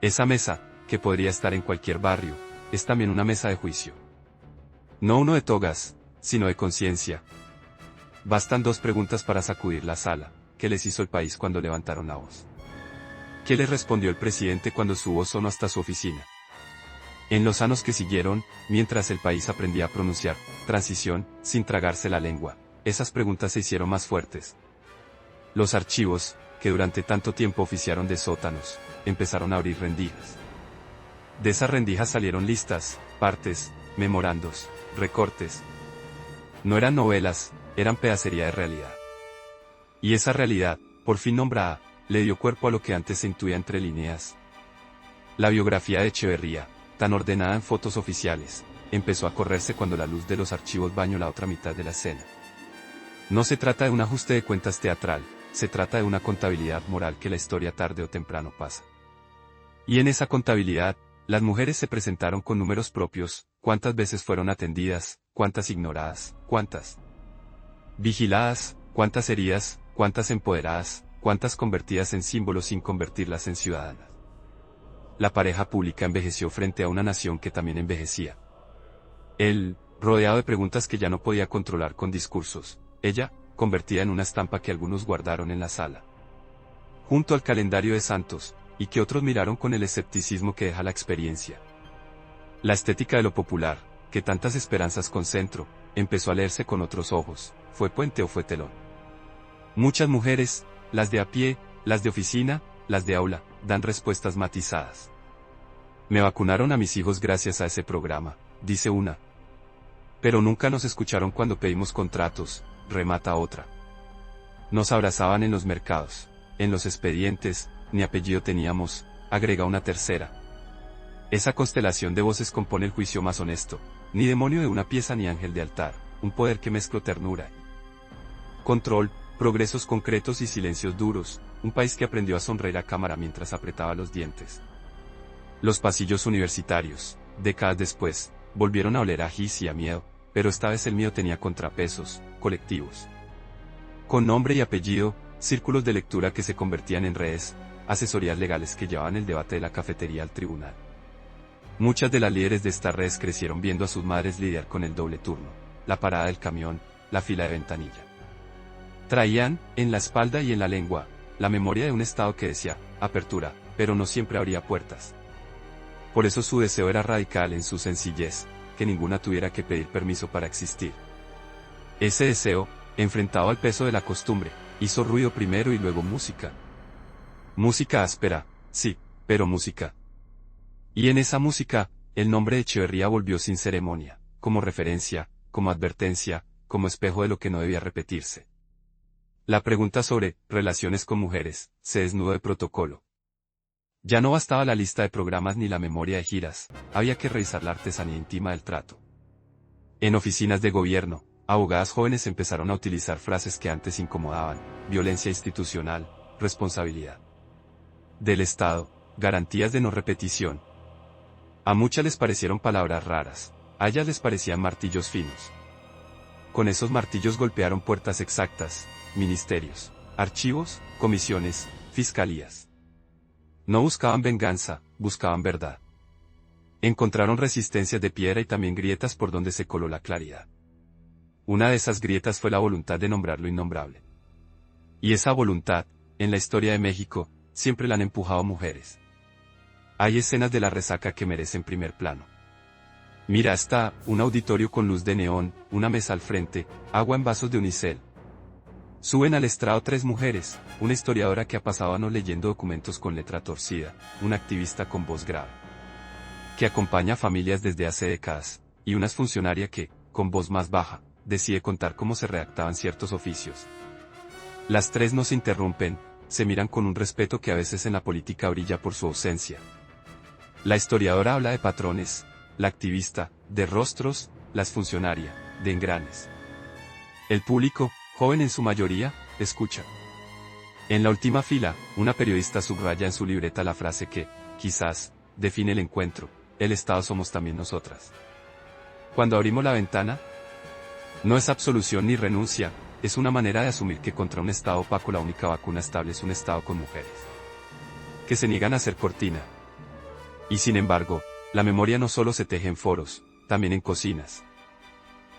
Esa mesa, que podría estar en cualquier barrio, es también una mesa de juicio. No uno de togas, sino de conciencia. Bastan 2 preguntas para sacudir la sala. ¿Qué les hizo el país cuando levantaron la voz? ¿Qué les respondió el presidente cuando su voz sonó hasta su oficina? En los años que siguieron, mientras el país aprendía a pronunciar transición, sin tragarse la lengua, esas preguntas se hicieron más fuertes. Los archivos, que durante tanto tiempo oficiaron de sótanos, empezaron a abrir rendijas. De esas rendijas salieron listas, partes, memorandos, recortes. No eran novelas, eran pedacería de realidad. Y esa realidad, por fin nombrada, le dio cuerpo a lo que antes se intuía entre líneas. La biografía de Echeverría, tan ordenada en fotos oficiales, empezó a correrse cuando la luz de los archivos bañó la otra mitad de la escena. No se trata de un ajuste de cuentas teatral, se trata de una contabilidad moral que la historia tarde o temprano pasa. Y en esa contabilidad, las mujeres se presentaron con números propios, cuántas veces fueron atendidas, cuántas ignoradas, cuántas vigiladas, cuántas heridas, cuántas empoderadas, cuántas convertidas en símbolos sin convertirlas en ciudadanas. La pareja pública envejeció frente a una nación que también envejecía. Él, rodeado de preguntas que ya no podía controlar con discursos, ella, convertida en una estampa que algunos guardaron en la sala, junto al calendario de santos, y que otros miraron con el escepticismo que deja la experiencia. La estética de lo popular, que tantas esperanzas concentro, empezó a leerse con otros ojos, ¿fue puente o fue telón? Muchas mujeres, las de a pie, las de oficina, las de aula, dan respuestas matizadas. Me vacunaron a mis hijos gracias a ese programa, dice una. Pero nunca nos escucharon cuando pedimos contratos, remata otra. Nos abrazaban en los mercados, en los expedientes, ni apellido teníamos, agrega una tercera. Esa constelación de voces compone el juicio más honesto, ni demonio de una pieza ni ángel de altar, un poder que mezcló ternura, control, progresos concretos y silencios duros, un país que aprendió a sonreír a cámara mientras apretaba los dientes. Los pasillos universitarios, décadas después, volvieron a oler a gis y a miedo, pero esta vez el miedo tenía contrapesos, colectivos. Con nombre y apellido, círculos de lectura que se convertían en redes, asesorías legales que llevaban el debate de la cafetería al tribunal. Muchas de las líderes de estas redes crecieron viendo a sus madres lidiar con el doble turno, la parada del camión, la fila de ventanilla. Traían, en la espalda y en la lengua, la memoria de un estado que decía, apertura, pero no siempre abría puertas. Por eso su deseo era radical en su sencillez, que ninguna tuviera que pedir permiso para existir. Ese deseo, enfrentado al peso de la costumbre, hizo ruido primero y luego música. Música áspera, sí, pero música. Y en esa música, el nombre de Echeverría volvió sin ceremonia, como referencia, como advertencia, como espejo de lo que no debía repetirse. La pregunta sobre relaciones con mujeres se desnudó de protocolo. Ya no bastaba la lista de programas ni la memoria de giras, había que revisar la artesanía íntima del trato. En oficinas de gobierno, abogadas jóvenes empezaron a utilizar frases que antes incomodaban: violencia institucional, responsabilidad del Estado, garantías de no repetición. A muchas les parecieron palabras raras, a ellas les parecían martillos finos. Con esos martillos golpearon puertas exactas, ministerios, archivos, comisiones, fiscalías. No buscaban venganza, buscaban verdad. Encontraron resistencias de piedra y también grietas por donde se coló la claridad. Una de esas grietas fue la voluntad de nombrar lo innombrable. Y esa voluntad, en la historia de México, siempre la han empujado mujeres. Hay escenas de la resaca que merecen primer plano. Mira, está un auditorio con luz de neón, una mesa al frente, agua en vasos de unicel. Suben al estrado 3 mujeres, una historiadora que ha pasado años leyendo documentos con letra torcida, una activista con voz grave, que acompaña a familias desde hace décadas, y una funcionaria que, con voz más baja, decide contar cómo se redactaban ciertos oficios. Las 3 no se interrumpen, se miran con un respeto que a veces en la política brilla por su ausencia. La historiadora habla de patrones, la activista, de rostros, las funcionarias, de engranes. El público, joven en su mayoría, escucha. En la última fila, una periodista subraya en su libreta la frase que, quizás, define el encuentro: el Estado somos también nosotras. Cuando abrimos la ventana, no es absolución ni renuncia, es una manera de asumir que contra un Estado opaco la única vacuna estable es un Estado con mujeres que se niegan a ser cortina. Y sin embargo, la memoria no solo se teje en foros, también en cocinas.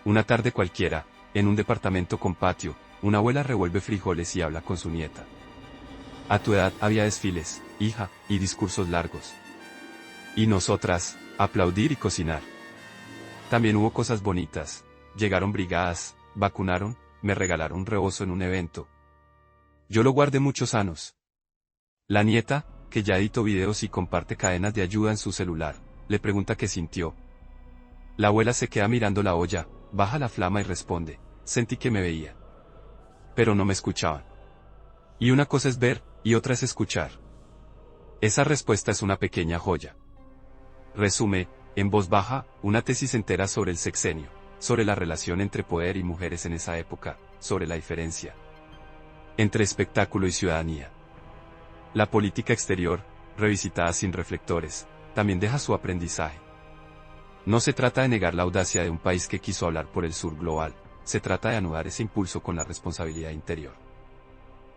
Una tarde cualquiera, en un departamento con patio, una abuela revuelve frijoles y habla con su nieta. A tu edad había desfiles, hija, y discursos largos. Y nosotras, aplaudir y cocinar. También hubo cosas bonitas, llegaron brigadas, vacunaron, me regalaron un rebozo en un evento. Yo lo guardé muchos años. La nieta, que ya editó videos y comparte cadenas de ayuda en su celular, le pregunta qué sintió. La abuela se queda mirando la olla, baja la flama y responde: sentí que me veía. Pero no me escuchaban. Y una cosa es ver, y otra es escuchar. Esa respuesta es una pequeña joya. Resume, en voz baja, una tesis entera sobre el sexenio, sobre la relación entre poder y mujeres en esa época, sobre la diferencia entre espectáculo y ciudadanía. La política exterior, revisitada sin reflectores, también deja su aprendizaje. No se trata de negar la audacia de un país que quiso hablar por el sur global, se trata de anudar ese impulso con la responsabilidad interior.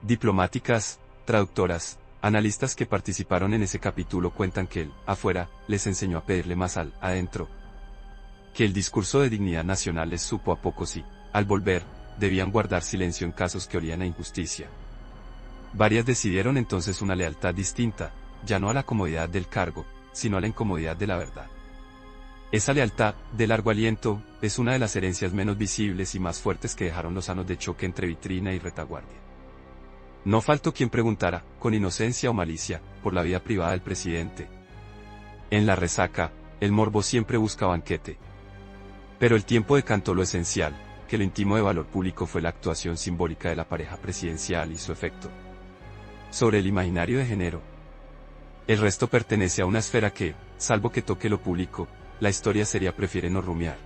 Diplomáticas, traductoras, analistas que participaron en ese capítulo cuentan que el afuera les enseñó a pedirle más al adentro. Que el discurso de dignidad nacional les supo a poco si, al volver, debían guardar silencio en casos que olían a injusticia. Varias decidieron entonces una lealtad distinta, ya no a la comodidad del cargo, sino a la incomodidad de la verdad. Esa lealtad, de largo aliento, es una de las herencias menos visibles y más fuertes que dejaron los años de choque entre vitrina y retaguardia. No faltó quien preguntara, con inocencia o malicia, por la vida privada del presidente. En la resaca, el morbo siempre busca banquete. Pero el tiempo decantó lo esencial, que lo íntimo de valor público fue la actuación simbólica de la pareja presidencial y su efecto sobre el imaginario de género. El resto pertenece a una esfera que, salvo que toque lo público, la historia seria prefiere no rumiar.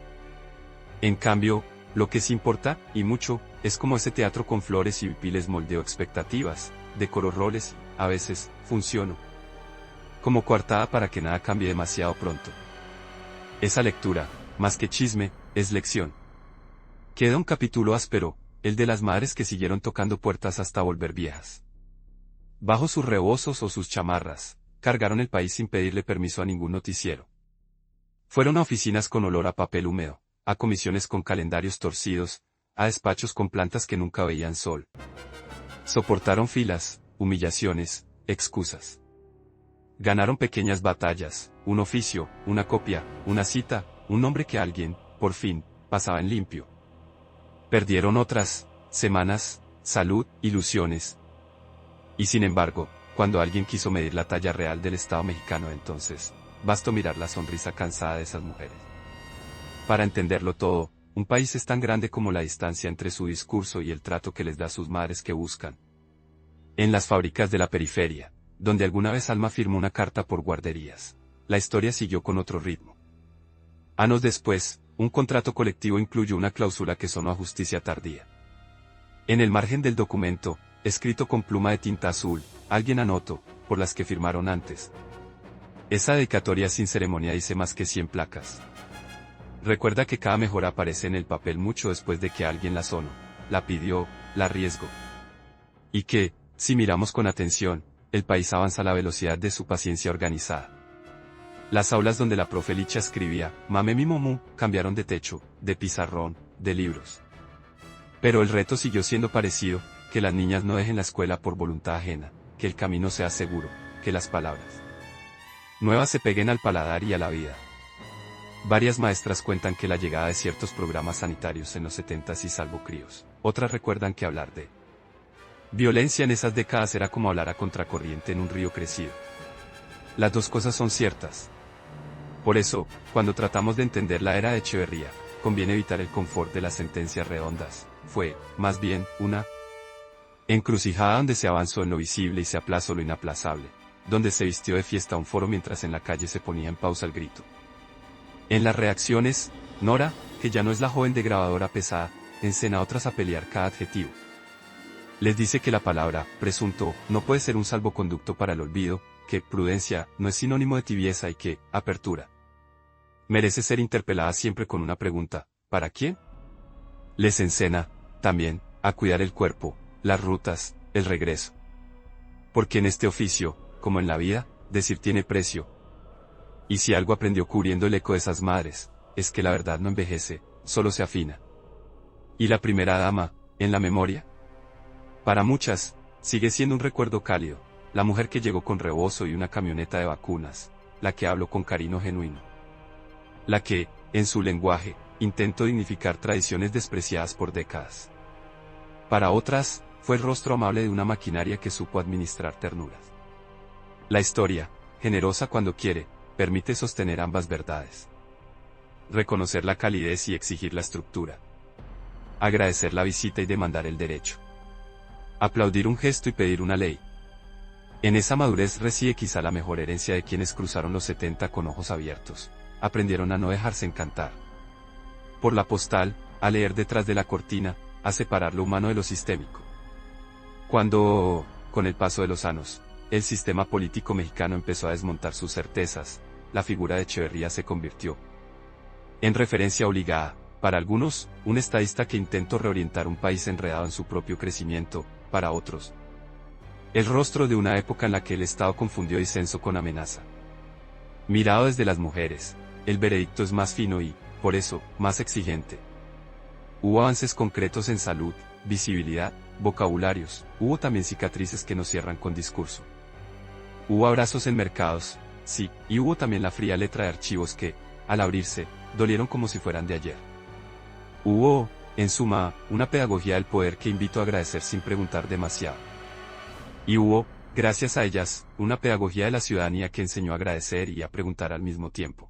En cambio, lo que sí importa, y mucho, es cómo ese teatro con flores y huipiles moldeó expectativas, decoró roles, a veces, funcionó como coartada para que nada cambie demasiado pronto. Esa lectura, más que chisme, es lección. Queda un capítulo áspero, el de las madres que siguieron tocando puertas hasta volver viejas. Bajo sus rebozos o sus chamarras, cargaron el país sin pedirle permiso a ningún noticiero. Fueron a oficinas con olor a papel húmedo, a comisiones con calendarios torcidos, a despachos con plantas que nunca veían sol. Soportaron filas, humillaciones, excusas. Ganaron pequeñas batallas, un oficio, una copia, una cita, un nombre que alguien, por fin, pasaba en limpio. Perdieron otras, semanas, salud, ilusiones. Y sin embargo, cuando alguien quiso medir la talla real del Estado mexicano entonces, basta mirar la sonrisa cansada de esas mujeres. Para entenderlo todo, un país es tan grande como la distancia entre su discurso y el trato que les da a sus madres que buscan. En las fábricas de la periferia, donde alguna vez Alma firmó una carta por guarderías, la historia siguió con otro ritmo. Años después, un contrato colectivo incluyó una cláusula que sonó a justicia tardía. En el margen del documento, escrito con pluma de tinta azul, alguien anotó, por las que firmaron antes. Esa dedicatoria sin ceremonia dice más que 100 placas. Recuerda que cada mejora aparece en el papel mucho después de que alguien la sonó, la pidió, la arriesgó. Y que, si miramos con atención, el país avanza a la velocidad de su paciencia organizada. Las aulas donde la profe Licha escribía, mame mi momú, cambiaron de techo, de pizarrón, de libros. Pero el reto siguió siendo parecido, que las niñas no dejen la escuela por voluntad ajena, que el camino sea seguro, que las palabras nuevas se peguen al paladar y a la vida. Varias maestras cuentan que la llegada de ciertos programas sanitarios en los 70s y salvo críos. Otras recuerdan que hablar de violencia en esas décadas era como hablar a contracorriente en un río crecido. Las dos cosas son ciertas. Por eso, cuando tratamos de entender la era de Echeverría, conviene evitar el confort de las sentencias redondas. Fue, más bien, una encrucijada donde se avanzó en lo visible y se aplazó lo inaplazable, donde se vistió de fiesta un foro mientras en la calle se ponía en pausa el grito. En las reacciones, Nora, que ya no es la joven de grabadora pesada, encena a otras a pelear cada adjetivo. Les dice que la palabra, presunto, no puede ser un salvoconducto para el olvido, que prudencia no es sinónimo de tibieza y que apertura merece ser interpelada siempre con una pregunta, ¿para quién? Les encena, también, a cuidar el cuerpo, las rutas, el regreso. Porque en este oficio, como en la vida, decir tiene precio. Y si algo aprendió cubriendo el eco de esas madres, es que la verdad no envejece, solo se afina. ¿Y la primera dama, en la memoria? Para muchas, sigue siendo un recuerdo cálido, la mujer que llegó con rebozo y una camioneta de vacunas, la que habló con cariño genuino. La que, en su lenguaje, intentó dignificar tradiciones despreciadas por décadas. Para otras, fue el rostro amable de una maquinaria que supo administrar ternuras. La historia, generosa cuando quiere, permite sostener ambas verdades. Reconocer la calidez y exigir la estructura. Agradecer la visita y demandar el derecho. Aplaudir un gesto y pedir una ley. En esa madurez reside quizá la mejor herencia de quienes cruzaron los 70 con ojos abiertos. Aprendieron a no dejarse encantar por la postal, a leer detrás de la cortina, a separar lo humano de lo sistémico. Cuando, con el paso de los años, el sistema político mexicano empezó a desmontar sus certezas, la figura de Echeverría se convirtió en referencia obligada, para algunos, un estadista que intentó reorientar un país enredado en su propio crecimiento, para otros, el rostro de una época en la que el Estado confundió disenso con amenaza. Mirado desde las mujeres, el veredicto es más fino y, por eso, más exigente. Hubo avances concretos en salud, visibilidad, vocabularios, hubo también cicatrices que no cierran con discurso. Hubo abrazos en mercados, sí, y hubo también la fría letra de archivos que, al abrirse, dolieron como si fueran de ayer. Hubo, en suma, una pedagogía del poder que invito a agradecer sin preguntar demasiado. Y hubo, gracias a ellas, una pedagogía de la ciudadanía que enseñó a agradecer y a preguntar al mismo tiempo.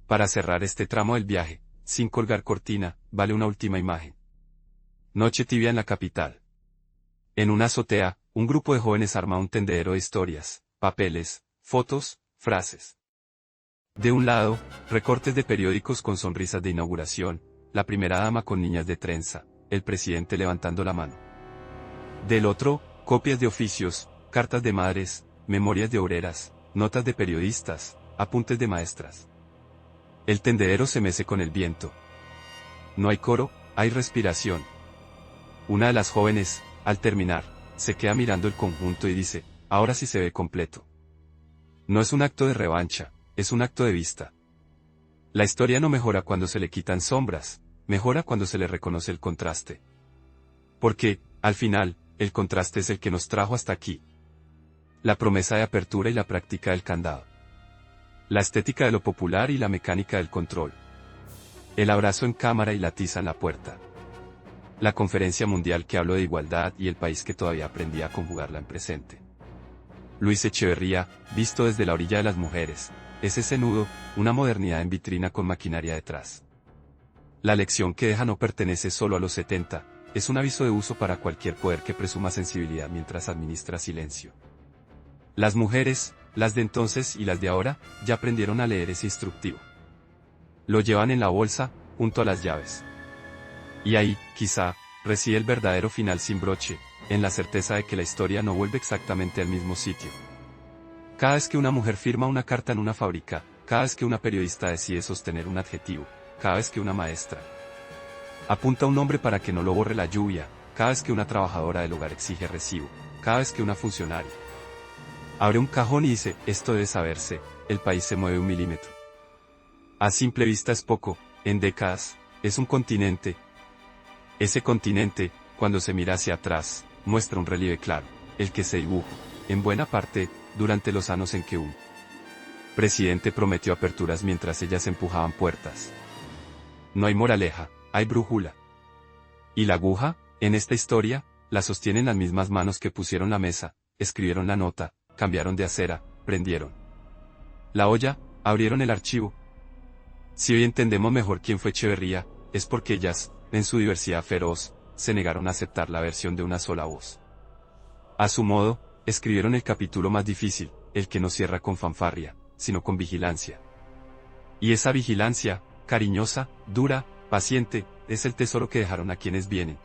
Para cerrar este tramo del viaje, sin colgar cortina, vale una última imagen. Noche tibia en la capital. En una azotea, un grupo de jóvenes arma un tendedero de historias, papeles, fotos, frases. De un lado, recortes de periódicos con sonrisas de inauguración, la primera dama con niñas de trenza, el presidente levantando la mano. Del otro, copias de oficios, cartas de madres, memorias de obreras, notas de periodistas, apuntes de maestras. El tendedero se mece con el viento. No hay coro, hay respiración. Una de las jóvenes, al terminar, se queda mirando el conjunto y dice, ahora sí se ve completo. No es un acto de revancha, es un acto de vista. La historia no mejora cuando se le quitan sombras, mejora cuando se le reconoce el contraste. Porque, al final, el contraste es el que nos trajo hasta aquí. La promesa de apertura y la práctica del candado. La estética de lo popular y la mecánica del control. El abrazo en cámara y la tiza en la puerta. La conferencia mundial que habló de igualdad y el país que todavía aprendía a conjugarla en presente. Luis Echeverría, visto desde la orilla de las mujeres, es ese nudo, una modernidad en vitrina con maquinaria detrás. La lección que deja no pertenece solo a los 70, es un aviso de uso para cualquier poder que presuma sensibilidad mientras administra silencio. Las mujeres, las de entonces y las de ahora, ya aprendieron a leer ese instructivo. Lo llevan en la bolsa, junto a las llaves. Y ahí, quizá, reside el verdadero final sin broche, en la certeza de que la historia no vuelve exactamente al mismo sitio. Cada vez que una mujer firma una carta en una fábrica, cada vez que una periodista decide sostener un adjetivo, cada vez que una maestra apunta a un nombre para que no lo borre la lluvia, cada vez que una trabajadora del hogar exige recibo, cada vez que una funcionaria abre un cajón y dice, esto debe saberse, el país se mueve 1 milímetro. A simple vista es poco, en décadas, es un continente. Ese continente, cuando se mira hacia atrás, muestra un relieve claro, el que se dibujó, en buena parte, durante los años en que un presidente prometió aperturas mientras ellas empujaban puertas. No hay moraleja, hay brújula. Y la aguja, en esta historia, la sostienen las mismas manos que pusieron la mesa, escribieron la nota, cambiaron de acera, prendieron la olla, abrieron el archivo. Si hoy entendemos mejor quién fue Echeverría, es porque ellas, en su diversidad feroz, se negaron a aceptar la versión de una sola voz. A su modo, escribieron el capítulo más difícil, el que no cierra con fanfarria, sino con vigilancia. Y esa vigilancia, cariñosa, dura, paciente, es el tesoro que dejaron a quienes vienen,